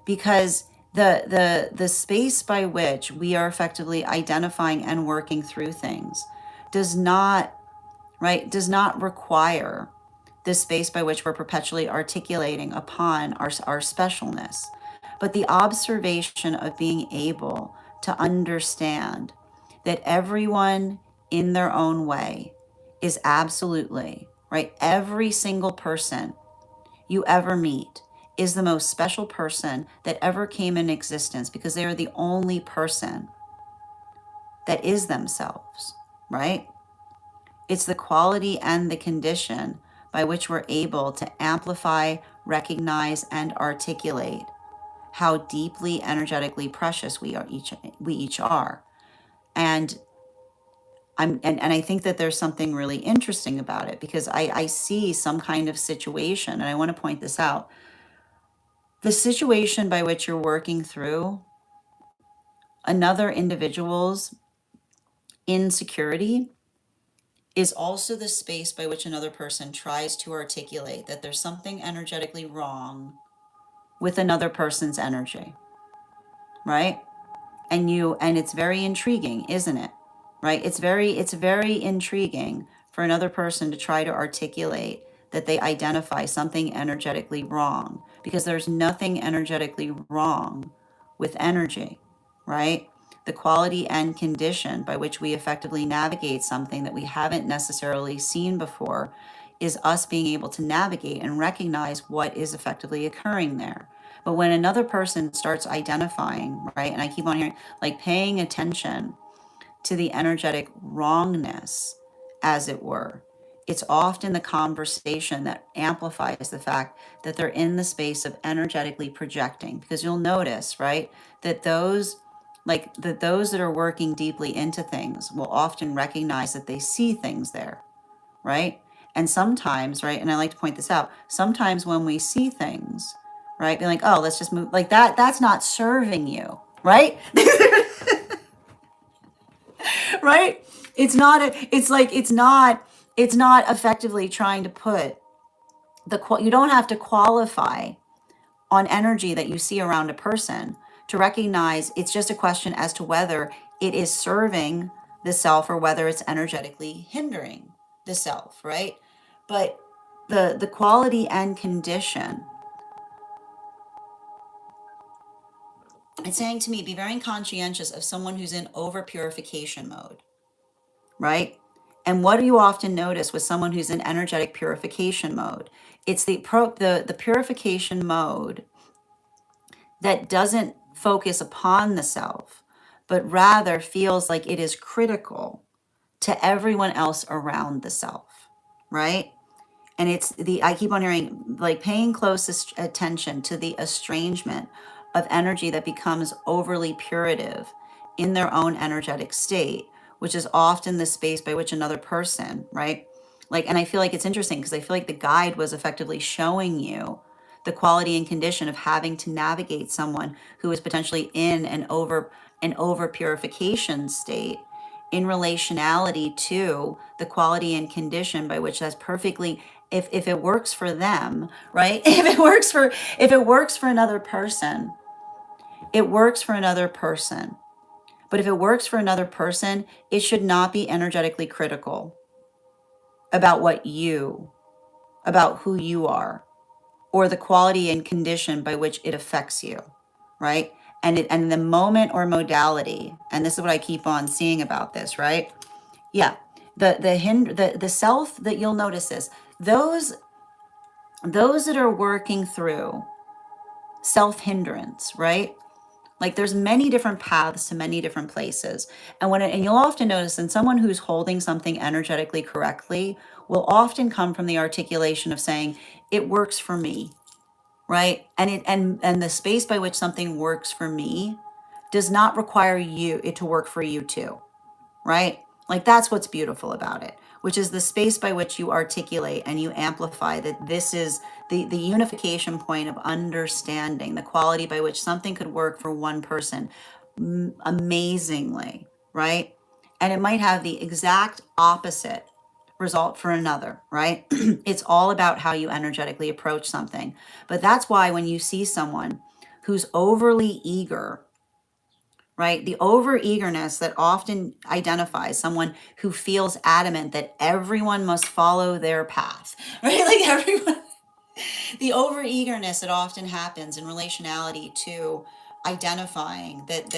Because the space by which we are effectively identifying and working through things does not, right, does not require the space by which we're perpetually articulating upon our specialness, but the observation of being able to understand that everyone in their own way is absolutely, right? Every single person you ever meet is the most special person that ever came in existence because they are the only person that is themselves, right? It's the quality and the condition by which we're able to amplify, recognize, and articulate how deeply energetically precious we each are. And I think that there's something really interesting about it because I see some kind of situation, and I want to point this out. The situation by which you're working through another individual's insecurity is also the space by which another person tries to articulate that there's something energetically wrong with another person's energy, right? And it's very intriguing, isn't it? Right? It's very intriguing for another person to try to articulate that they identify something energetically wrong because there's nothing energetically wrong with energy, right? The quality and condition by which we effectively navigate something that we haven't necessarily seen before is us being able to navigate and recognize what is effectively occurring there. But when another person starts identifying, right, and I keep on hearing, like paying attention to the energetic wrongness, as it were, it's often the conversation that amplifies the fact that they're in the space of energetically projecting. Because you'll notice, right, that those that are working deeply into things will often recognize that they see things there, right? And sometimes, right, and I like to point this out, sometimes when we see things, right, be like, oh, let's just move like that, that's not serving you, right? Right? It's not effectively trying to put you don't have to qualify on energy that you see around a person to recognize it's just a question as to whether it is serving the self or whether it's energetically hindering the self, right? But the quality and condition, it's saying to me, be very conscientious of someone who's in over purification mode, right? And what do you often notice with someone who's in energetic purification mode? It's the purification mode that doesn't focus upon the self, but rather feels like it is critical to everyone else around the self, right? And I keep on hearing, like, paying close attention to the estrangement of energy that becomes overly purative in their own energetic state, which is often the space by which another person, right, Like, and I feel like it's interesting because I feel like the guide was effectively showing you the quality and condition of having to navigate someone who is potentially in an over purification state in relationality to the quality and condition by which that's perfectly, if it works for them, right? If it works for another person, it works for another person. But if it works for another person, it should not be energetically critical about about who you are, or the quality and condition by which it affects you, right? And the moment or modality, and this is what I keep on seeing about this, right? Yeah, the self, that you'll notice this, those that are working through self hindrance, right? Like there's many different paths to many different places. And you'll often notice, in someone who's holding something energetically correctly will often come from the articulation of saying, it works for me, right? And the space by which something works for me does not require it to work for you too, right? Like that's what's beautiful about it, which is the space by which you articulate and you amplify that this is the unification point of understanding the quality by which something could work for one person amazingly, right? And it might have the exact opposite result for another, right? It's all about how you energetically approach something. But that's why when you see someone who's overly eager, right? The over eagerness that often identifies someone who feels adamant that everyone must follow their path, right? Like everyone, the over eagerness that often happens in relationality to identifying that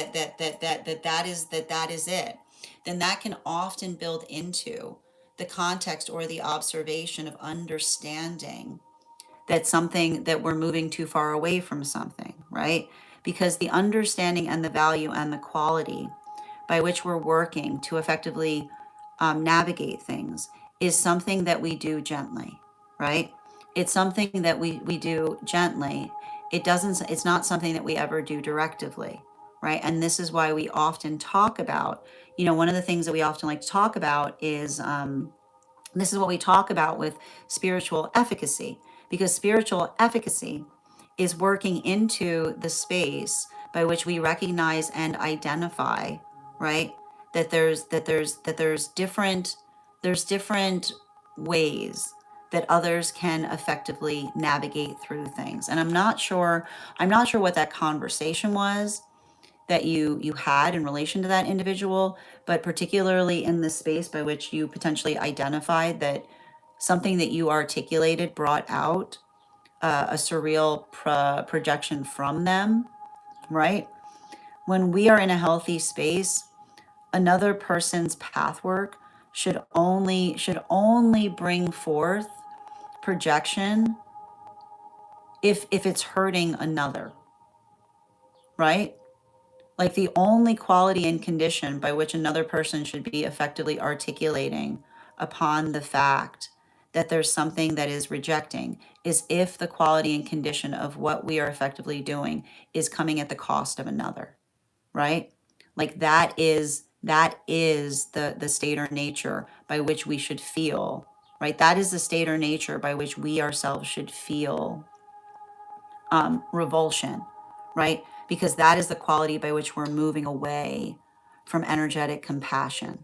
is it, then that can often build into the context or the observation of understanding that we're moving too far away from something, right? Because the understanding and the value and the quality by which we're working to effectively navigate things is something that we do gently, right? It's something that we do gently. It's not something that we ever do directively, right? And this is why we often talk about, one of the things that we often like to talk about is this is what we talk about with spiritual efficacy, because spiritual efficacy is working into the space by which we recognize and identify, right? That there's different ways that others can effectively navigate through things. And I'm not sure what that conversation was that you had in relation to that individual, but particularly in the space by which you potentially identified that something that you articulated brought out a surreal projection from them, right? When we are in a healthy space, another person's path work should only bring forth projection if it's hurting another, right? Like the only quality and condition by which another person should be effectively articulating upon the fact that there's something that is rejecting is if the quality and condition of what we are effectively doing is coming at the cost of another, right? Like that is the state or nature by which we should feel, right? That is the state or nature by which we ourselves should feel revulsion, right? Because that is the quality by which we're moving away from energetic compassion.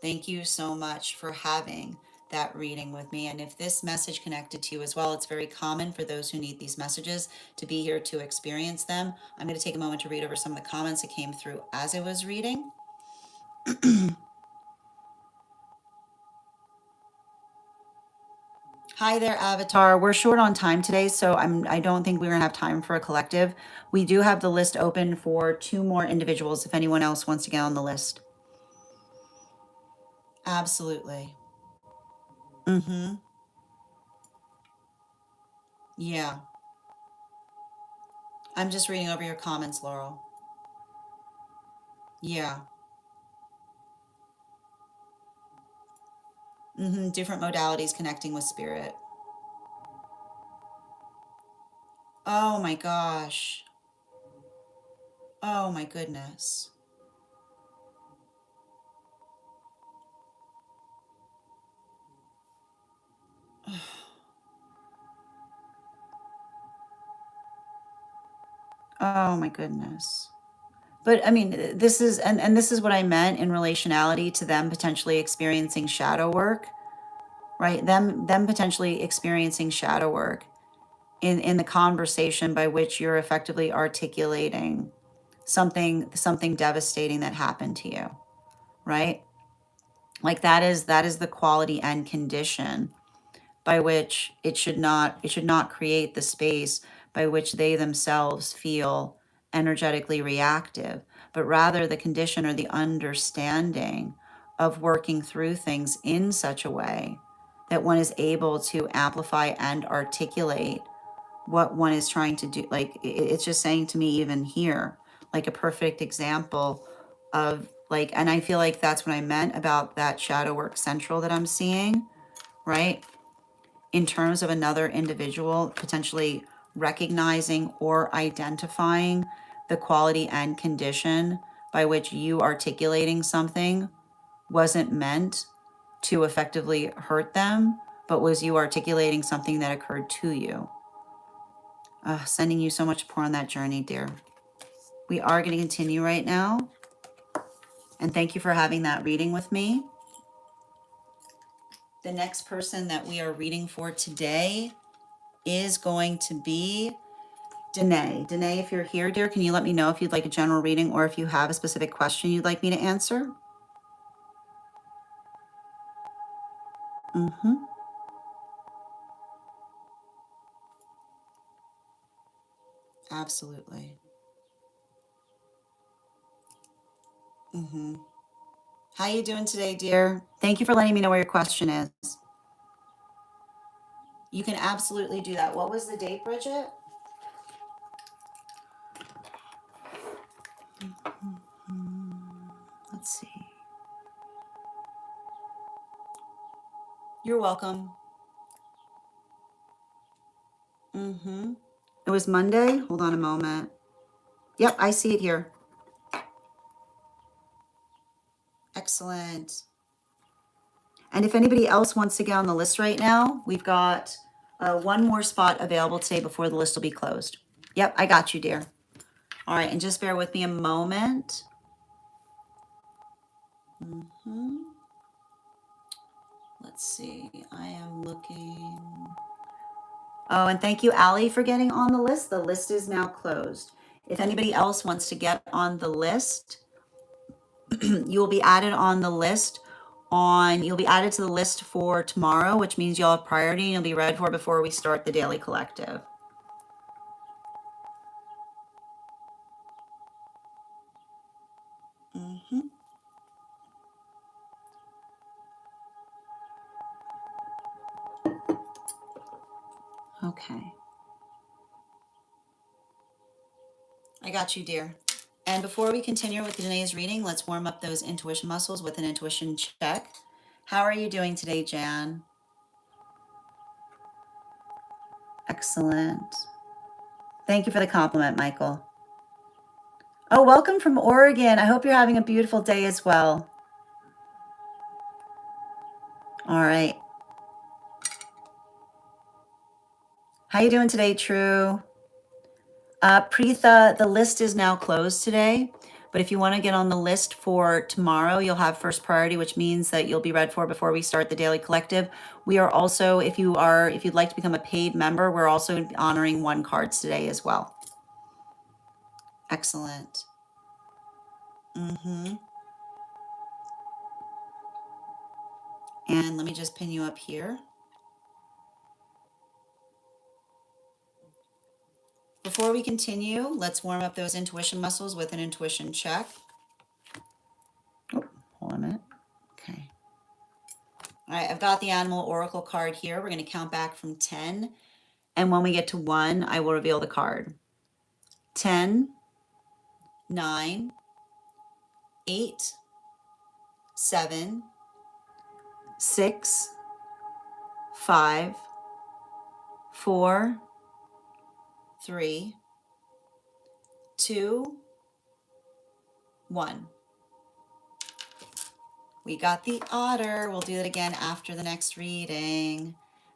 Thank you so much for having that reading with me. And if this message connected to you as well, it's very common for those who need these messages to be here to experience them. I'm going to take a moment to read over some of the comments that came through as I was reading. Hi there, Avatar. We're short on time today, so I don't think we're gonna have time for a collective. We do have the list open for two more individuals if anyone else wants to get on the list. Absolutely. Mm-hmm. Yeah. I'm just reading over your comments, Laurel. Yeah. Mm-hmm. Different modalities connecting with spirit. Oh my gosh. Oh my goodness. Oh my goodness. But I mean, this is, and this is what I meant in relationality to them potentially experiencing shadow work, right? Them potentially experiencing shadow work in the conversation by which you're effectively articulating something devastating that happened to you, right? Like that is the quality and condition by which it should not create the space by which they themselves feel energetically reactive, but rather the condition or the understanding of working through things in such a way that one is able to amplify and articulate what one is trying to do. Like it's just saying to me even here, like a perfect example of like, and I feel like that's what I meant about that shadow work central that I'm seeing, right? In terms of another individual potentially recognizing or identifying the quality and condition by which you articulating something wasn't meant to effectively hurt them, but was you articulating something that occurred to you. Sending you so much support on that journey, dear. We are going to continue right now. And thank you for having that reading with me. The next person that we are reading for today is going to be Danae. Danae, if you're here, dear, can you let me know if you'd like a general reading or if you have a specific question you'd like me to answer? Mm-hmm. Absolutely. Mm-hmm. How you doing today, dear? Thank you for letting me know where your question is. You can absolutely do that. What was the date, Bridget? Let's see. You're welcome. Mm-hmm. It was Monday. Hold on a moment. Yep, I see it here. Excellent. And if anybody else wants to get on the list right now, we've got one more spot available today before the list will be closed. Yep, I got you, dear. All right, and just bear with me a moment. Mm-hmm. Let's see. I am looking. Oh, and thank you, Allie, for getting on the list. The list is now closed. If anybody else wants to get on the list, you will be added on the list you'll be added to the list for tomorrow, which means you'll have priority and you'll be read for before we start the daily collective. Mm-hmm. Okay. I got you, dear. And before we continue with today's reading, let's warm up those intuition muscles with an intuition check. How are you doing today, Jan? Excellent. Thank you for the compliment, Michael. Oh, welcome from Oregon. I hope you're having a beautiful day as well. All right. How you doing today, True? Preetha, the list is now closed today, but if you want to get on the list for tomorrow, you'll have first priority, which means that you'll be read for before we start the daily collective. We are also, if you'd like to become a paid member, we're also honoring one cards today as well. Excellent. Mm-hmm. And let me just pin you up here. Before we continue, let's warm up those intuition muscles with an intuition check. Oh, hold on a minute. Okay. All right, I've got the animal oracle card here. We're going to count back from 10. And when we get to 1, I will reveal the card. 10, 9, 8, 7, 6, 5, 4, 3, 2, 1. We got the otter. We'll do it again after the next reading.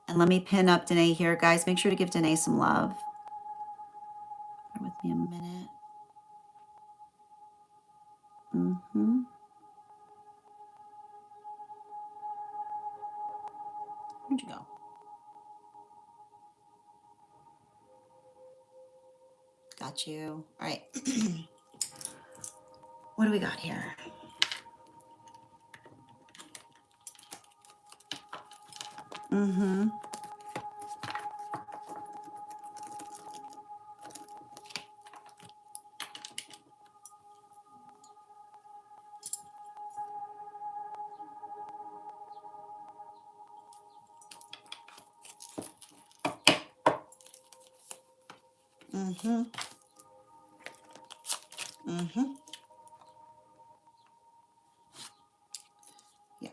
And let me pin up Danae here. Guys, make sure to give Danae some love. Bear with me a minute. Mm-hmm. Where'd you go? Got you. All right. What do we got here? Mm-hmm. Mm-hmm. Mm-hmm. Yeah.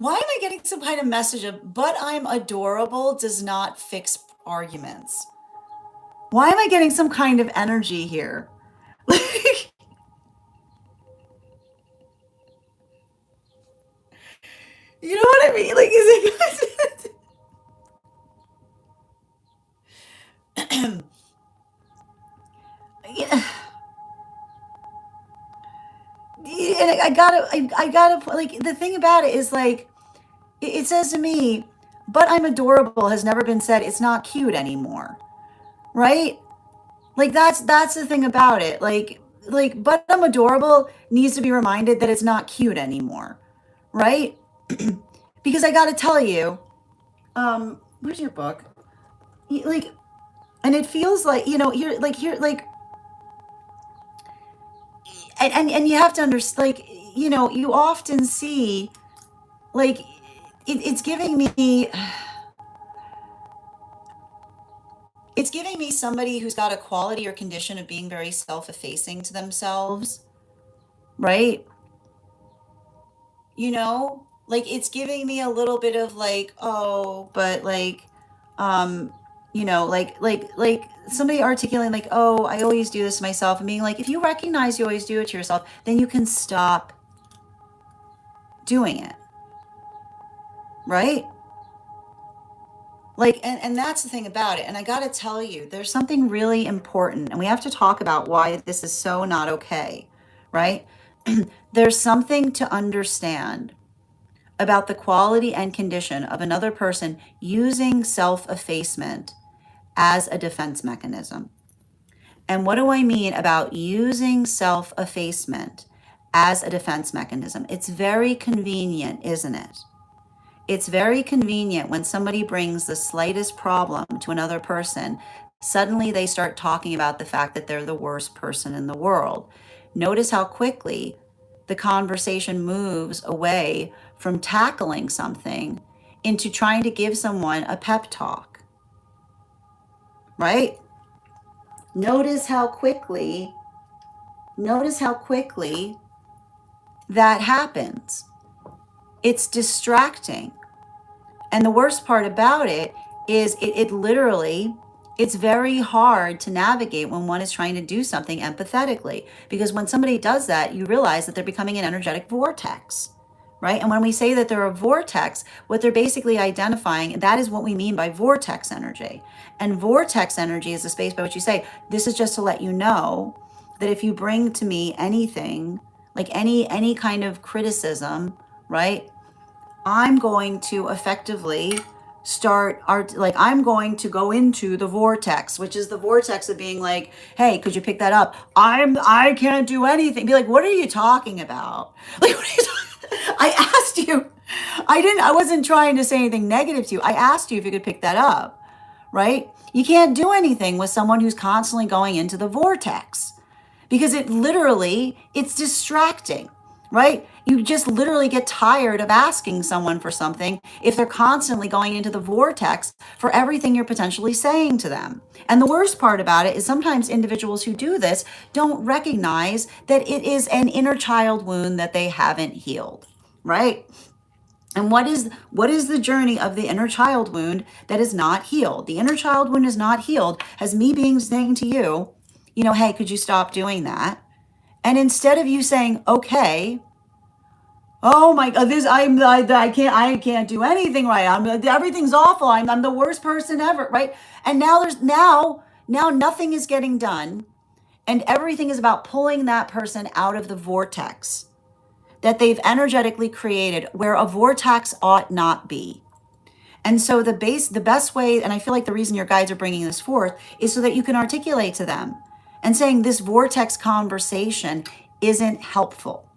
Why am I getting some kind of message of, but I'm adorable does not fix arguments? Why am I getting some kind of energy here? You know what I mean? Like, is it? Yeah. And I gotta, like, the thing about it is, like, it says to me, but I'm adorable has never been said. It's not cute anymore, right? Like, that's the thing about it. Like, but I'm adorable needs to be reminded that it's not cute anymore, right? Because I gotta tell you, where's your book? Like, and it feels like, here, and you have to understand, like, you often see, like, it's giving me, it's giving me somebody who's got a quality or condition of being very self-effacing to themselves, right? Like, it's giving me a little bit of, like, oh, but, like, um like somebody articulating, like, oh, I always do this to myself, and being like, if you recognize you always do it to yourself, then you can stop doing it, right? Like, and that's the thing about it. And I got to tell you, there's something really important, and we have to talk about why this is so not okay, right? There's something to understand about the quality and condition of another person using self-effacement as a defense mechanism. And what do I mean about using self-effacement as a defense mechanism? It's very convenient, isn't it? It's very convenient when somebody brings the slightest problem to another person, suddenly they start talking about the fact that they're the worst person in the world. Notice how quickly the conversation moves away from tackling something into trying to give someone a pep talk, right? Notice how quickly, notice how quickly that happens. It's distracting. And the worst part about it is it literally, it's very hard to navigate when one is trying to do something empathetically. Because when somebody does that, you realize that they're becoming an energetic vortex, right? And when we say that they're a vortex, what they're basically identifying, that is what we mean by vortex energy. And vortex energy is the space by which you say, this is just to let you know that if you bring to me anything, like any kind of criticism, right? I'm going to effectively start art, like, I'm going to go into the vortex, which is the vortex of being like, hey, could you pick that up? I can't do anything. Be like, what are you talking about? Like, what are you talking? I asked you. I wasn't trying to say anything negative to you. I asked you if you could pick that up, right? You can't do anything with someone who's constantly going into the vortex because it's distracting, right? You just literally get tired of asking someone for something if they're constantly going into the vortex for everything you're potentially saying to them. And the worst part about it is sometimes individuals who do this don't recognize that it is an inner child wound that they haven't healed, right? And what is the journey of the inner child wound that is not healed? The inner child wound is not healed as me being saying to you, hey, could you stop doing that? And instead of you saying, okay, oh my God, I can't do anything right. Everything's awful. I'm the worst person ever, right? And now nothing is getting done, and everything is about pulling that person out of the vortex that they've energetically created where a vortex ought not be. And so the best way, and I feel like the reason your guides are bringing this forth is so that you can articulate to them and saying this vortex conversation isn't helpful.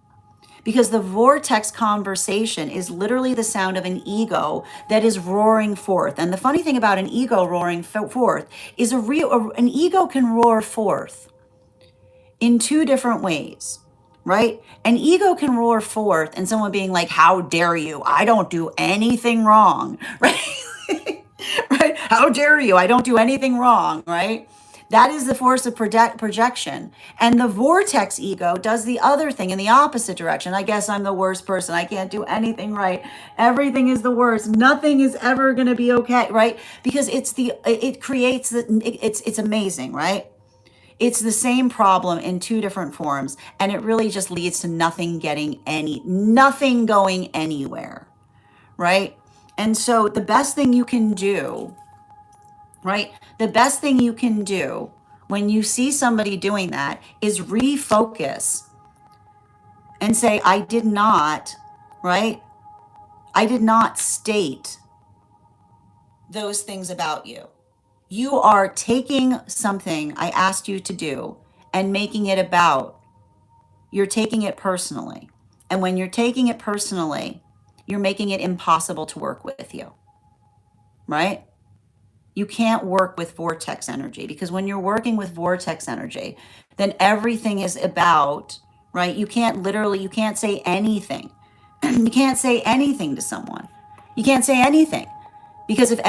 Because the vortex conversation is literally the sound of an ego that is roaring forth. And the funny thing about an ego roaring forth is an ego can roar forth in two different ways, right? An ego can roar forth and someone being like, how dare you? I don't do anything wrong, right? Right? How dare you? I don't do anything wrong, right? That is the force of projection. And the vortex ego does the other thing in the opposite direction. I guess I'm the worst person. I can't do anything right. Everything is the worst. Nothing is ever going to be okay, right? Because it's amazing, right? It's the same problem in two different forms, and it really just leads to nothing going anywhere, right? And so the best thing you can do, right? The best thing you can do when you see somebody doing that is refocus and say, I did not, right? I did not state those things about you. You are taking something I asked you to do and making it about. You're taking it personally. And when you're taking it personally, you're making it impossible to work with you, right? You can't work with vortex energy because when you're working with vortex energy, then everything is about, right? You can't say anything. You can't say anything to someone. You can't say anything because if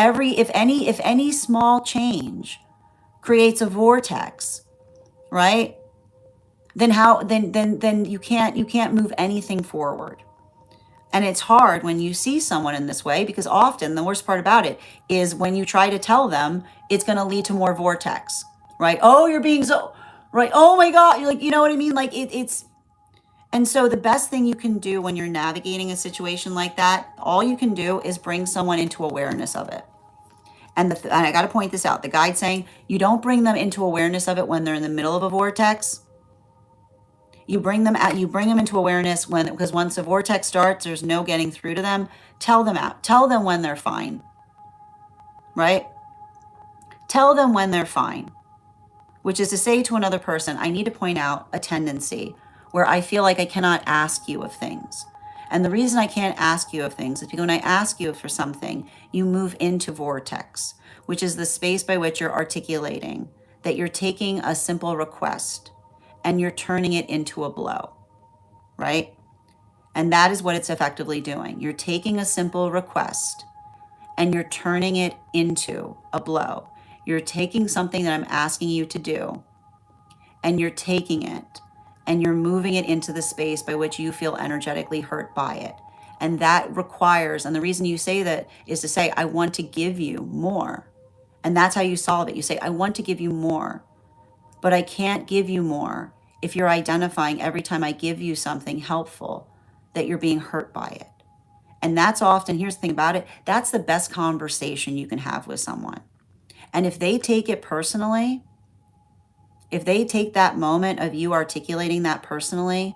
any small change creates a vortex, right? Then you can't move anything forward. And it's hard when you see someone in this way because often the worst part about it is when you try to tell them, it's going to lead to more vortex, right? Oh, you're being so right. Oh my God. You're like, you know what I mean? Like it's, and so the best thing you can do when you're navigating a situation like that, all you can do is bring someone into awareness of it. And I got to point this out. The guide's saying you don't bring them into awareness of it when they're in the middle of a vortex. You bring them into awareness because once the vortex starts, there's no getting through to them. Tell them when they're fine, right? Tell them when they're fine, which is to say to another person, I need to point out a tendency where I feel like I cannot ask you of things. And the reason I can't ask you of things is because when I ask you for something, you move into vortex, which is the space by which you're articulating that you're taking a simple request and you're turning it into a blow, right? And that is what it's effectively doing. You're taking a simple request and you're turning it into a blow. You're taking something that I'm asking you to do and you're taking it and you're moving it into the space by which you feel energetically hurt by it. And that requires, and the reason you say that is to say, I want to give you more. And that's how you solve it. You say, I want to give you more, but I can't give you more if you're identifying every time I give you something helpful that you're being hurt by it. And that's often, here's the thing about it, that's the best conversation you can have with someone. And if they take it personally, if they take that moment of you articulating that personally,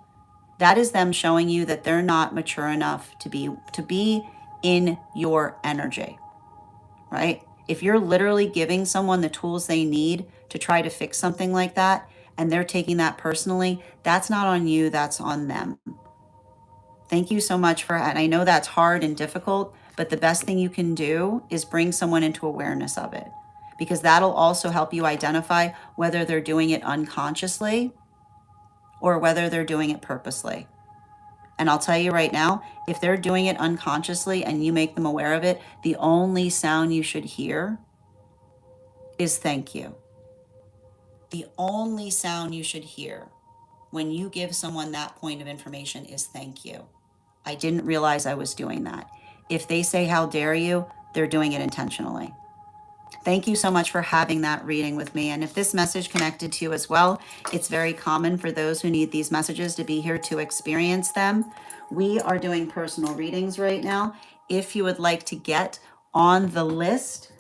that is them showing you that they're not mature enough to be in your energy, right? If you're literally giving someone the tools they need to try to fix something like that, and they're taking that personally, that's not on you, that's on them. Thank you so much and I know that's hard and difficult, but the best thing you can do is bring someone into awareness of it. because that'll also help you identify whether they're doing it unconsciously or whether they're doing it purposely. And I'll tell you right now, if they're doing it unconsciously and you make them aware of it, the only sound you should hear is thank you. The only sound you should hear when you give someone that point of information is thank you. I didn't realize I was doing that. If they say how dare you, they're doing it intentionally. Thank you so much for having that reading with me. And if this message connected to you as well, it's very common for those who need these messages to be here to experience them. We are doing personal readings right now. If you would like to get on the list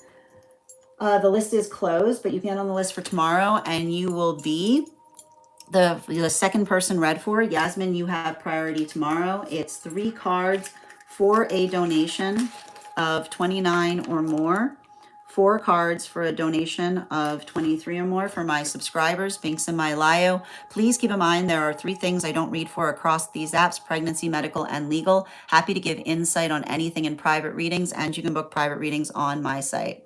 is closed, but you can get on the list for tomorrow and you will be the second person read for. Yasmin, you have priority tomorrow. It's 3 cards for a donation of 29 or more. 4 cards for a donation of 23 or more for my subscribers. Binks in my Lio. Please keep in mind there are 3 things I don't read for across these apps: pregnancy, medical, and legal. Happy to give insight on anything in private readings, and you can book private readings on my site.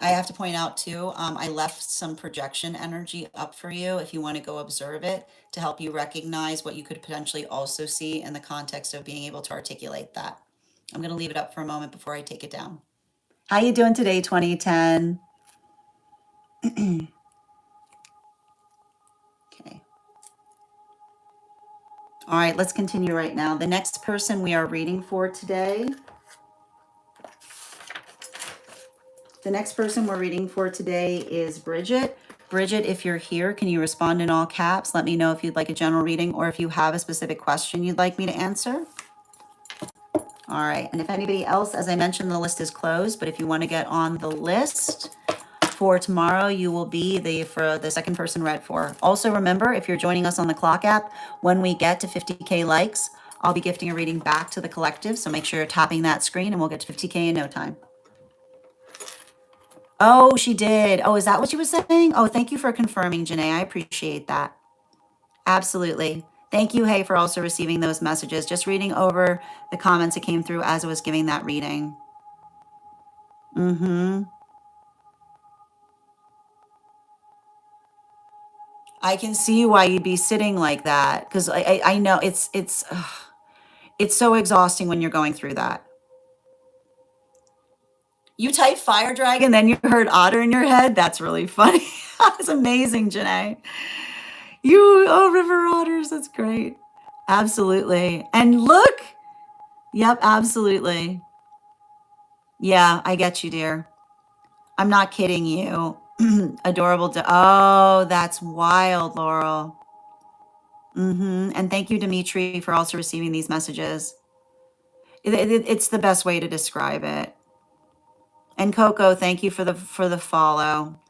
I have to point out too, I left some projection energy up for you if you want to go observe it to help you recognize what you could potentially also see in the context of being able to articulate that. I'm going to leave it up for a moment before I take it down. How you doing today, 2010? Okay. All right, let's continue right now. The next person we are reading for today. The next person we're reading for today is Bridget. Bridget, if you're here, can you respond in all caps? Let me know if you'd like a general reading or if you have a specific question you'd like me to answer. All right, and if anybody else, as I mentioned, the list is closed, but if you want to get on the list for tomorrow, you will be for the second person read for. Also remember, if you're joining us on the Clock app, when we get to 50K likes, I'll be gifting a reading back to the collective, so make sure you're tapping that screen and we'll get to 50K in no time. Oh, she did. Oh, is that what she was saying? Oh, thank you for confirming, Janae. I appreciate that. Absolutely. Thank you, Hey, for also receiving those messages. Just reading over the comments that came through as I was giving that reading. I can see why you'd be sitting like that, because I know it's so exhausting when you're going through that. You typed fire dragon, then you heard otter in your head. That's really funny. That's amazing, Janae. River otters. That's great. Absolutely. And look. Yep, absolutely. Yeah, I get you, dear. I'm not kidding you. Adorable. Oh, that's wild, Laurel. And thank you, Dimitri, for also receiving these messages. It's the best way to describe it. And Coco, thank you for the follow.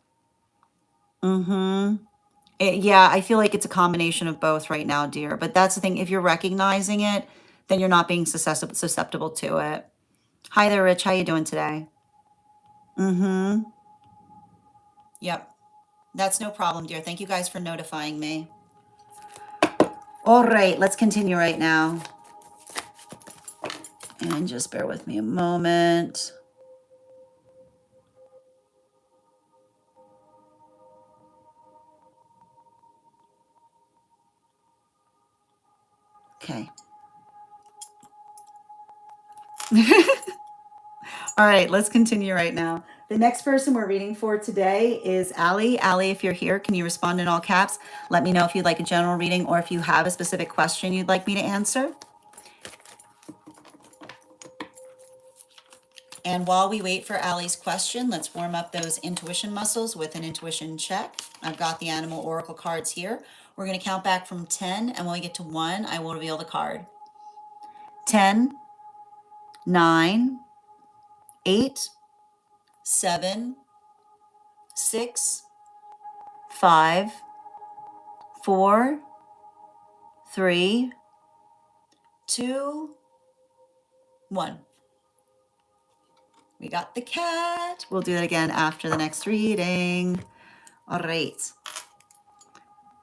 Yeah, I feel like it's a combination of both right now, dear. But that's the thing. If you're recognizing it, then you're not being susceptible to it. Hi there, Rich. How you doing today? Yep. That's no problem, dear. Thank you guys for notifying me. All right, let's continue right now. And just bear with me a moment. Okay. All right, let's continue right now. The next person we're reading for today is Allie. Allie, if you're here, can you respond in all caps? Let me know if you'd like a general reading or if you have a specific question you'd like me to answer. And while we wait for Allie's question, let's warm up those intuition muscles with an intuition check. I've got the animal oracle cards here. We're going to count back from 10, and when we get to 1, I will reveal the card. 10, 9, 8, 7, 6, 5, 4, 3, 2, 1. We got the cat. We'll do that again after the next reading. All right.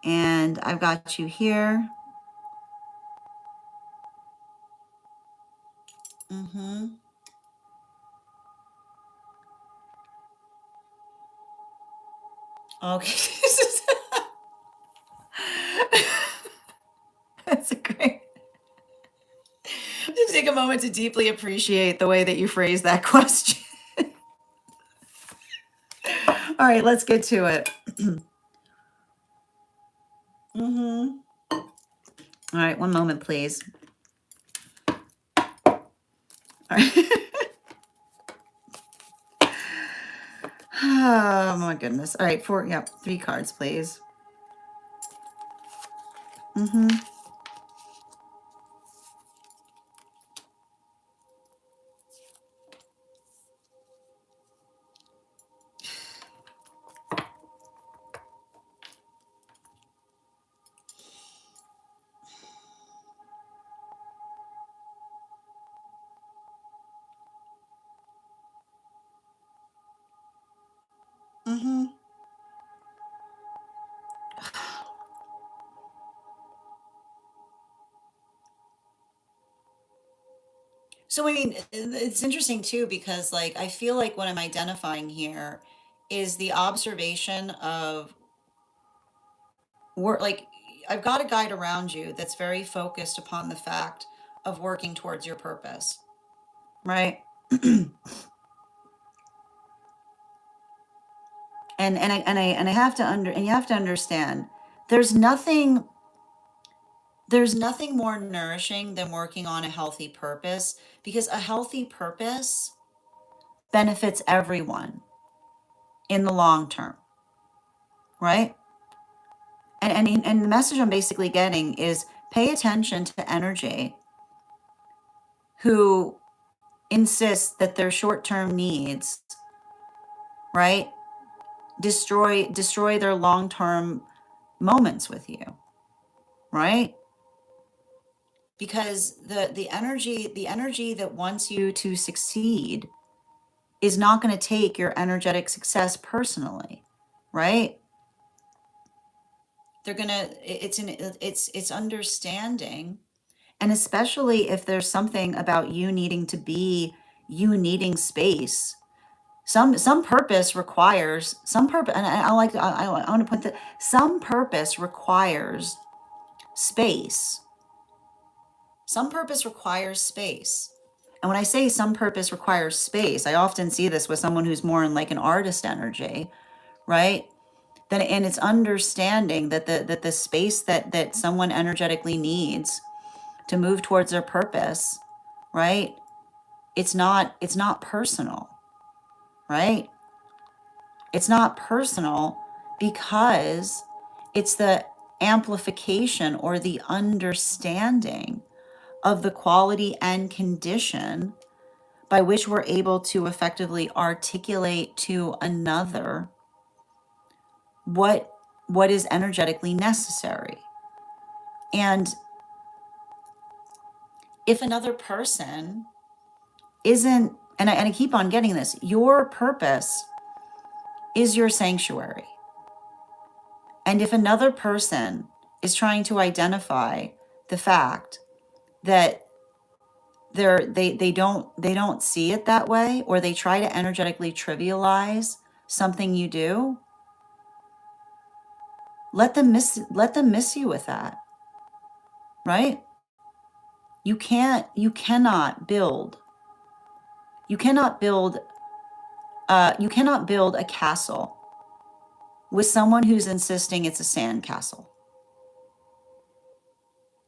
And I've got you here. Okay. That's a great. Just take a moment to deeply appreciate the way that you phrased that question. All right, let's get to it. Mm-hmm. All right, one moment, please. All right. Oh my goodness. All right, three cards, please. Mm-hmm. Mm-hmm. So I mean, it's interesting too because like I feel like what I'm identifying here is the observation of work. Like I've got a guide around you that's very focused upon the fact of working towards your purpose, right? And I have to you have to understand there's nothing there's nothing more nourishing than working on a healthy purpose because a healthy purpose benefits everyone in the long term, right? And the message I'm basically getting is pay attention to energy who insists that their short-term needs, right, destroy their long-term moments with you, right? Because the energy that wants you to succeed is not going to take your energetic success personally, right? They're going to it's understanding, and especially if there's something about you needing space. Some purpose requires some purpose, and I want to put that some purpose requires space. Some purpose requires space. And when I say some purpose requires space, I often see this with someone who's more in like an artist energy, right? Then and it's understanding that the space that someone energetically needs to move towards their purpose, right? It's not personal, right? It's not personal because it's the amplification or the understanding of the quality and condition by which we're able to effectively articulate to another what is energetically necessary. And if another person isn't, and I keep on getting this, your purpose is your sanctuary. And if another person is trying to identify the fact that they don't see it that way, or they try to energetically trivialize something you do, let them miss you with that, right? You cannot build a castle with someone who's insisting it's a sand castle.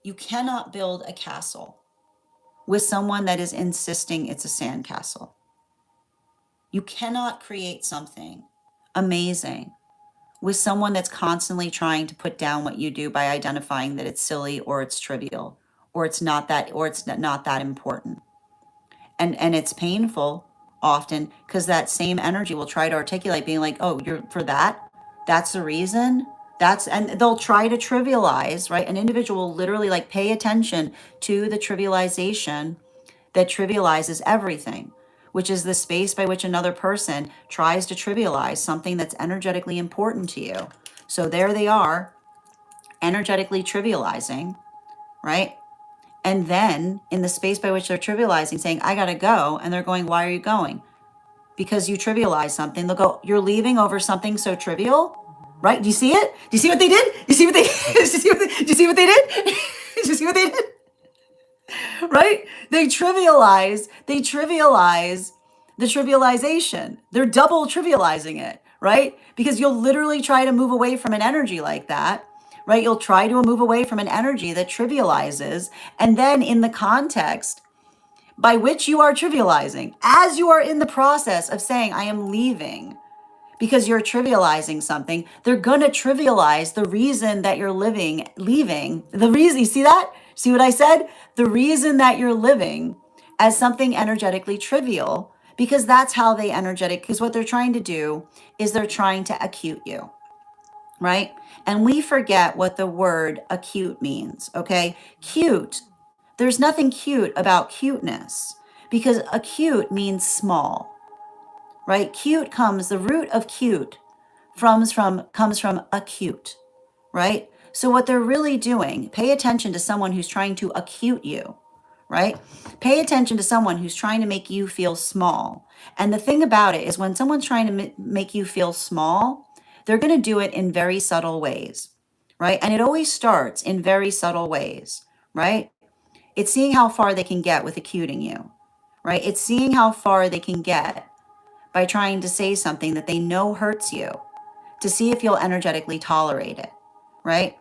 You cannot build a castle with someone that is insisting it's a sand castle. You cannot create something amazing with someone that's constantly trying to put down what you do by identifying that it's silly or it's trivial or it's not that important. And it's painful often because that same energy will try to articulate being like, oh, you're for that's the reason. And they'll try to trivialize, right? An individual will literally like pay attention to the trivialization that trivializes everything, which is the space by which another person tries to trivialize something that's energetically important to you. So there they are, energetically trivializing, right? And then in the space by which they're trivializing, saying, I gotta go. And they're going, why are you going? Because you trivialize something. They'll go, you're leaving over something so trivial? right? Do you see it? Do you see what they did? Do you see what they do you see what do you see what they did? Do you see what they did? Right? They trivialize the trivialization. They're double trivializing it, right? Because you'll literally try to move away from an energy like that, right? You'll try to move away from an energy that trivializes. And then in the context by which you are trivializing, as you are in the process of saying, I am leaving, because you're trivializing something, they're going to trivialize the reason that you're leaving. The reason, you see that? See what I said? The reason that you're living as something energetically trivial, because that's how because what they're trying to do is they're trying to acute you, right? And we forget what the word acute means, okay? Cute. There's nothing cute about cuteness because acute means small, right? The root of cute comes from acute, right? So what they're really doing, pay attention to someone who's trying to acute you, right? Pay attention to someone who's trying to make you feel small. And the thing about it is when someone's trying to make you feel small, they're going to do it in very subtle ways, right? And it always starts in very subtle ways, right? It's seeing how far they can get with acuting you, right? It's seeing how far they can get by trying to say something that they know hurts you to see if you'll energetically tolerate it, right?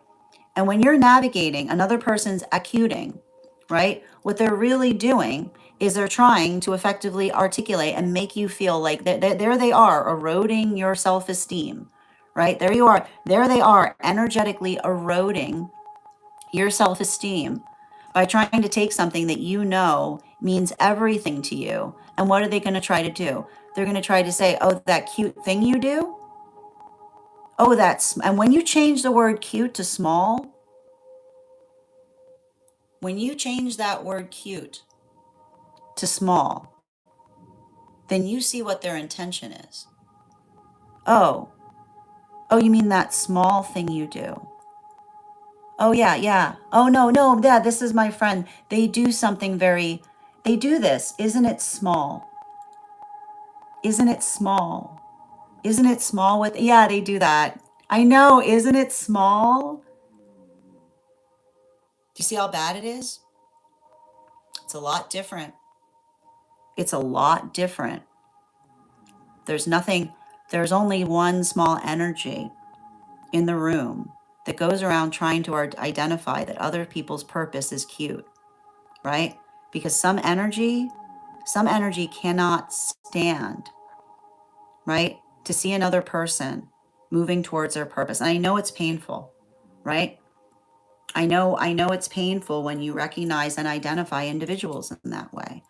And when you're navigating another person's acuting, right, what they're really doing is they're trying to effectively articulate and make you feel like there they are eroding your self-esteem, right? There they are energetically eroding your self-esteem by trying to take something that you know means everything to you. And what are they going to try to do? They're going to try to say, oh, that cute thing you do. Oh, and when you change the word cute to small, when you change that word cute to small, then you see what their intention is. Oh, you mean that small thing you do? Oh, yeah, yeah. Oh, no, yeah, this is my friend. They do this. Isn't it small? Isn't it small? Isn't it small yeah, they do that. I know, isn't it small? Do you see how bad it is? It's a lot different. It's a lot different. There's only one small energy in the room that goes around trying to identify that other people's purpose is cute, right? Because some energy cannot stand, right? To see another person moving towards their purpose. And I know it's painful, right? I know it's painful when you recognize and identify individuals in that way.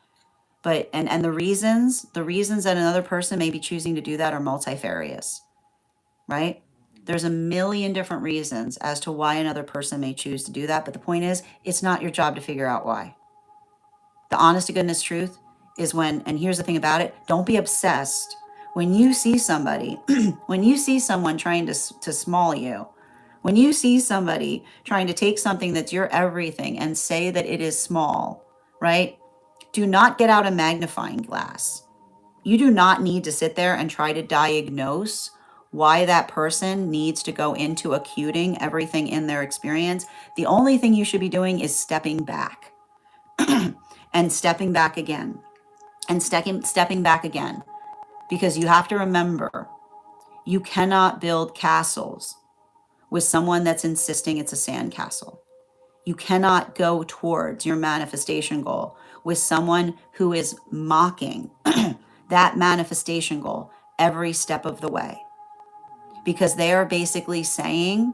But and the reasons that another person may be choosing to do that are multifarious, right? There's a million different reasons as to why another person may choose to do that. But the point is, it's not your job to figure out why. The honest to goodness truth is and here's the thing about it, don't be obsessed. When you see somebody, when you see someone trying to small you, when you see somebody trying to take something that's your everything and say that it is small, right? Do not get out a magnifying glass. You do not need to sit there and try to diagnose why that person needs to go into acuting everything in their experience. The only thing you should be doing is stepping back and stepping back again and stepping back again. Because you have to remember, you cannot build castles with someone that's insisting it's a sandcastle. You cannot go towards your manifestation goal with someone who is mocking that manifestation goal every step of the way. Because they are basically saying,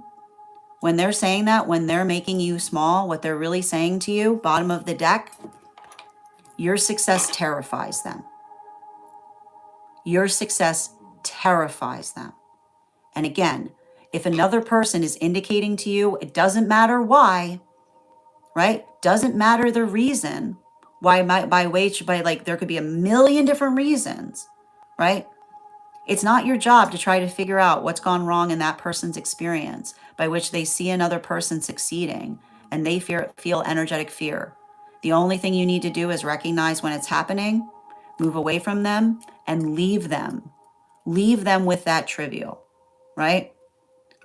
when they're saying that, when they're making you small, what they're really saying to you, bottom of the deck, your success terrifies them. Your success terrifies them. And again, if another person is indicating to you, it doesn't matter why, right? Doesn't matter the reason why there could be a million different reasons, right? It's not your job to try to figure out what's gone wrong in that person's experience by which they see another person succeeding and they feel energetic fear. The only thing you need to do is recognize when it's happening, move away from them and leave them with that trivial, right?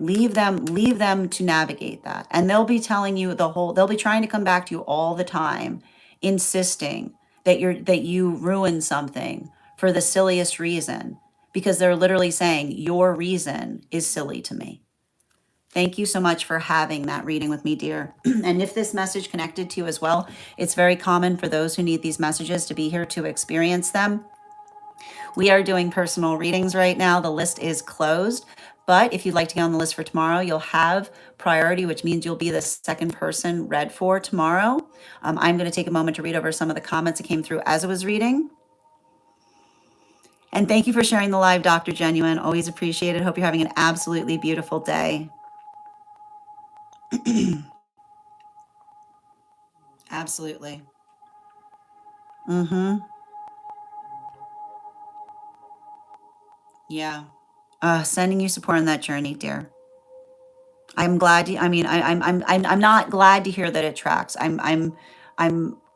Leave them to navigate that. And they'll be telling you they'll be trying to come back to you all the time, insisting that you ruin something for the silliest reason, because they're literally saying your reason is silly to me. Thank you so much for having that reading with me, dear. And if this message connected to you as well, it's very common for those who need these messages to be here to experience them. We are doing personal readings right now. The list is closed. But if you'd like to get on the list for tomorrow, you'll have priority, which means you'll be the second person read for tomorrow. I'm going to take a moment to read over some of the comments that came through as I was reading. And thank you for sharing the live, Dr. Genuine. Always appreciate it. Hope you're having an absolutely beautiful day. Absolutely. Mm-hmm. Yeah. Sending you support on that journey, dear. I'm glad. I mean, I'm not glad to hear that it tracks. I'm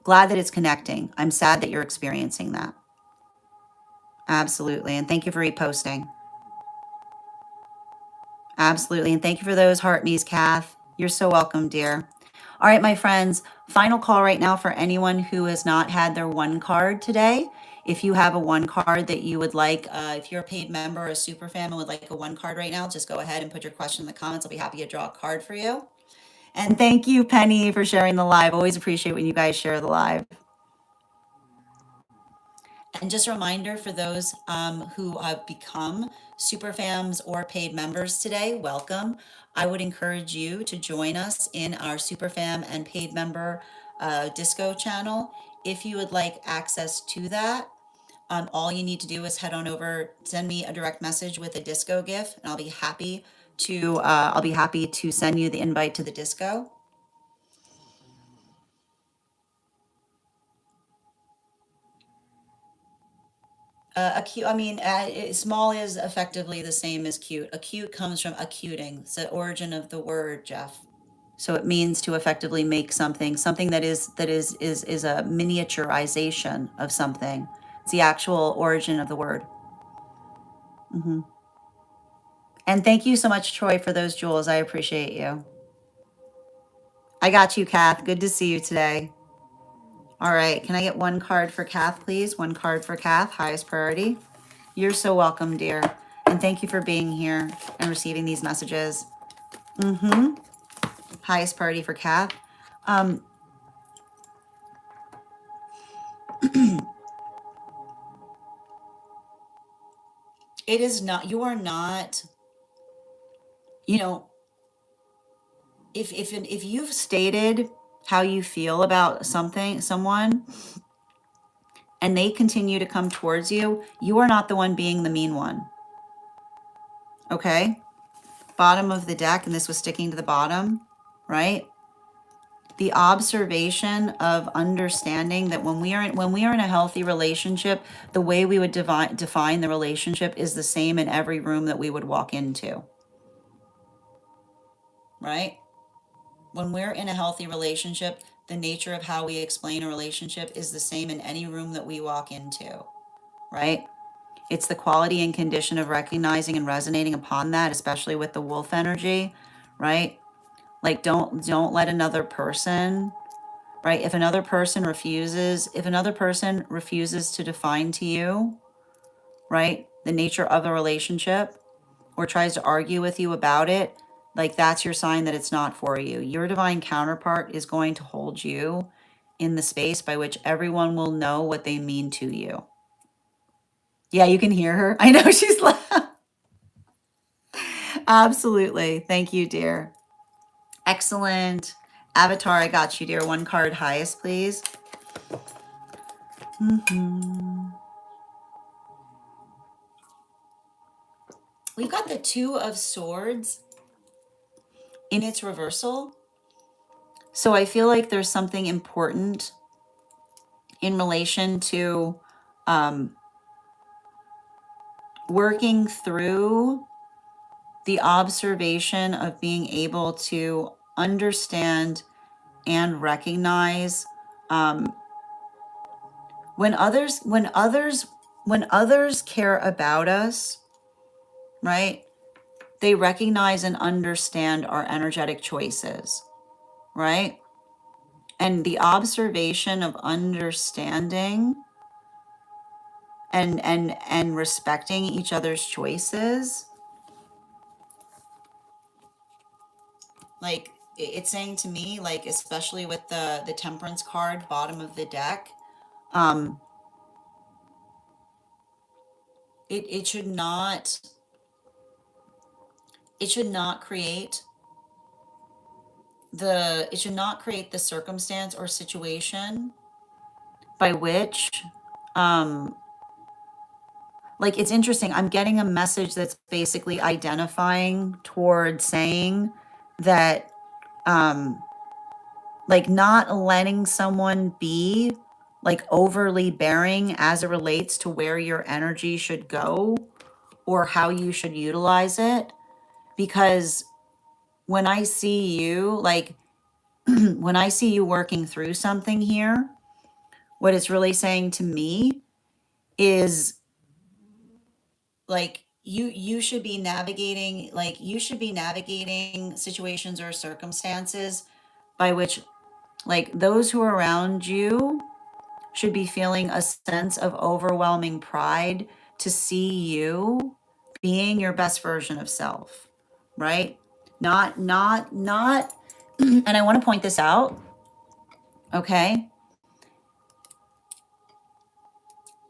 glad that it's connecting. I'm sad that you're experiencing that. Absolutely, and thank you for reposting. Absolutely, and thank you for those heart me's, Kath. You're so welcome, dear. All right, my friends, final call right now for anyone who has not had their one card today. If you have a one card that you would like, if you're a paid member or a super fan and would like a one card right now, just go ahead and put your question in the comments. I'll be happy to draw a card for you. And thank you, Penny, for sharing the live. Always appreciate when you guys share the live. And just a reminder for those who have become super fans or paid members today, welcome. I would encourage you to join us in our super fam and paid member disco channel. If you would like access to that, all you need to do is head on over, send me a direct message with a disco gif, and I'll be happy to send you the invite to the disco. Acute, I mean, small is effectively the same as cute. Acute comes from acuting. It's the origin of the word, Jeff. So it means to effectively make something that is a miniaturization of something. It's the actual origin of the word. Hmm. And thank you so much, Troy, for those jewels. I appreciate you. I got you, Kath. Good to see you today. All right, can I get one card for Kath, please? One card for Kath, highest priority. You're so welcome, dear. And thank you for being here and receiving these messages. Mm-hmm. Highest priority for Kath. It is not, you are not, you know, if you've stated how you feel about someone, and they continue to come towards you, you are not the one being the mean one. Okay? Bottom of the deck, and this was sticking to the bottom, right? The observation of understanding that when we are in a healthy relationship, the way we would define the relationship is the same in every room that we would walk into. Right? When we're in a healthy relationship, the nature of how we explain a relationship is the same in any room that we walk into. Right? It's the quality and condition of recognizing and resonating upon that, especially with the wolf energy, right? Like don't let another person, right? If another person refuses to define to you, right, the nature of the relationship, or tries to argue with you about it, like that's your sign that it's not for you. Your divine counterpart is going to hold you in the space by which everyone will know what they mean to you. Yeah, you can hear her. I know she's like, absolutely. Thank you, dear. Excellent. Avatar, I got you, dear. One card highest, please. We've got the Two of Swords in its reversal. So I feel like there's something important in relation to working through the observation of being able to understand and recognize when others care about us, right? they recognize and understand our energetic choices, right? And the observation of understanding and respecting each other's choices, like it's saying to me, like especially with the temperance card bottom of the deck, um it should not, it should not create it should not create the circumstance or situation by which, um like it's interesting, I'm getting a message that's basically identifying toward saying that, um like not letting someone be like overly bearing as it relates to where your energy should go or how you should utilize it. Because when I see you, like when I see you working through something here, what it's really saying to me is like you should be navigating, like you should be navigating situations or circumstances by which, like those who are around you should be feeling a sense of overwhelming pride to see you being your best version of self, right? Not and I want to point this out, okay?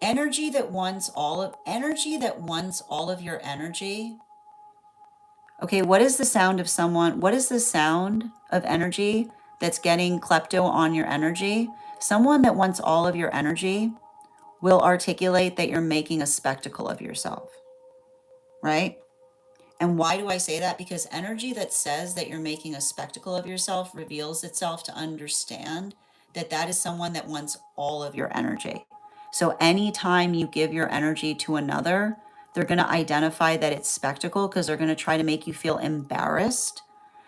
Energy that wants all of your energy. Okay, what is the sound of someone? What is the sound of energy that's getting klepto on your energy? Someone that wants all of your energy will articulate that you're making a spectacle of yourself, right? And why do I say that? Because energy that says that you're making a spectacle of yourself reveals itself to understand that that is someone that wants all of your energy. So anytime you give your energy to another, they're going to identify that it's spectacle because they're going to try to make you feel embarrassed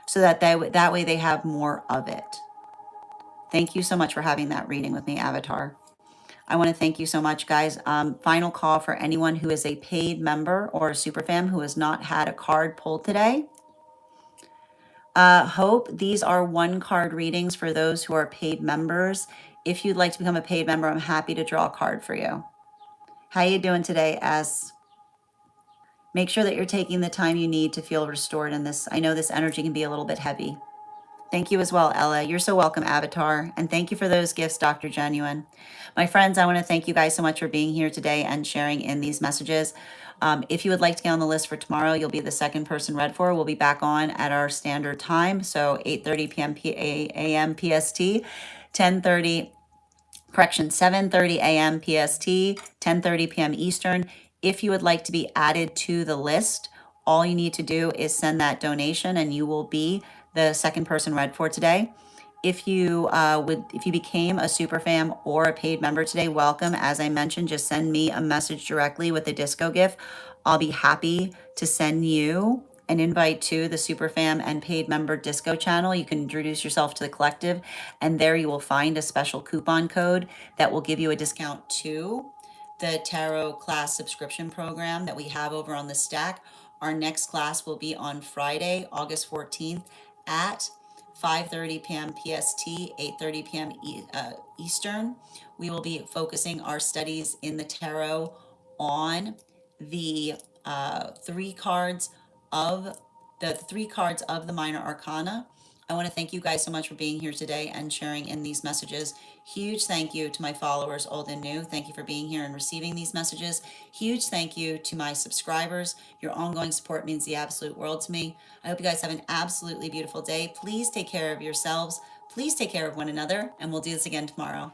so that that way they have more of it. Thank you so much for having that reading with me, Avatar. I want to thank you so much, guys. Final call for anyone who is a paid member or a super fan who has not had a card pulled today. Hope, these are one card readings for those who are paid members. If you'd like to become a paid member, I'm happy to draw a card for you. How you doing today, S? Make sure that you're taking the time you need to feel restored in this. I know this energy can be a little bit heavy. Thank you as well, Ella. You're so welcome, Avatar. And thank you for those gifts, Dr. Genuine. My friends, I want to thank you guys so much for being here today and sharing in these messages. If you would like to get on the list for tomorrow, you'll be the second person read for. We'll be back on at our standard time, so 8:30 p.m. a.m. PST, 10:30, correction, 7:30 a.m. PST, 10:30 p.m. Eastern. If you would like to be added to the list, all you need to do is send that donation and you will be the second person read for today. If you became a super fan or a paid member today, welcome. As I mentioned, just send me a message directly with a disco gift. I'll be happy to send you an invite to the super fan and paid member disco channel. You can introduce yourself to the collective, and there you will find a special coupon code that will give you a discount to the tarot class subscription program that we have over on the stack. Our next class will be on Friday, August 14th at 5:30 p.m. PST, 8:30 p.m. Eastern. We will be focusing our studies in the tarot on the three cards of the minor arcana. I want to thank you guys so much for being here today and sharing in these messages. Huge thank you to my followers, old and new. Thank you for being here and receiving these messages. Huge thank you to my subscribers. Your ongoing support means the absolute world to me. I hope you guys have an absolutely beautiful day. Please take care of yourselves. Please take care of one another, and we'll do this again tomorrow.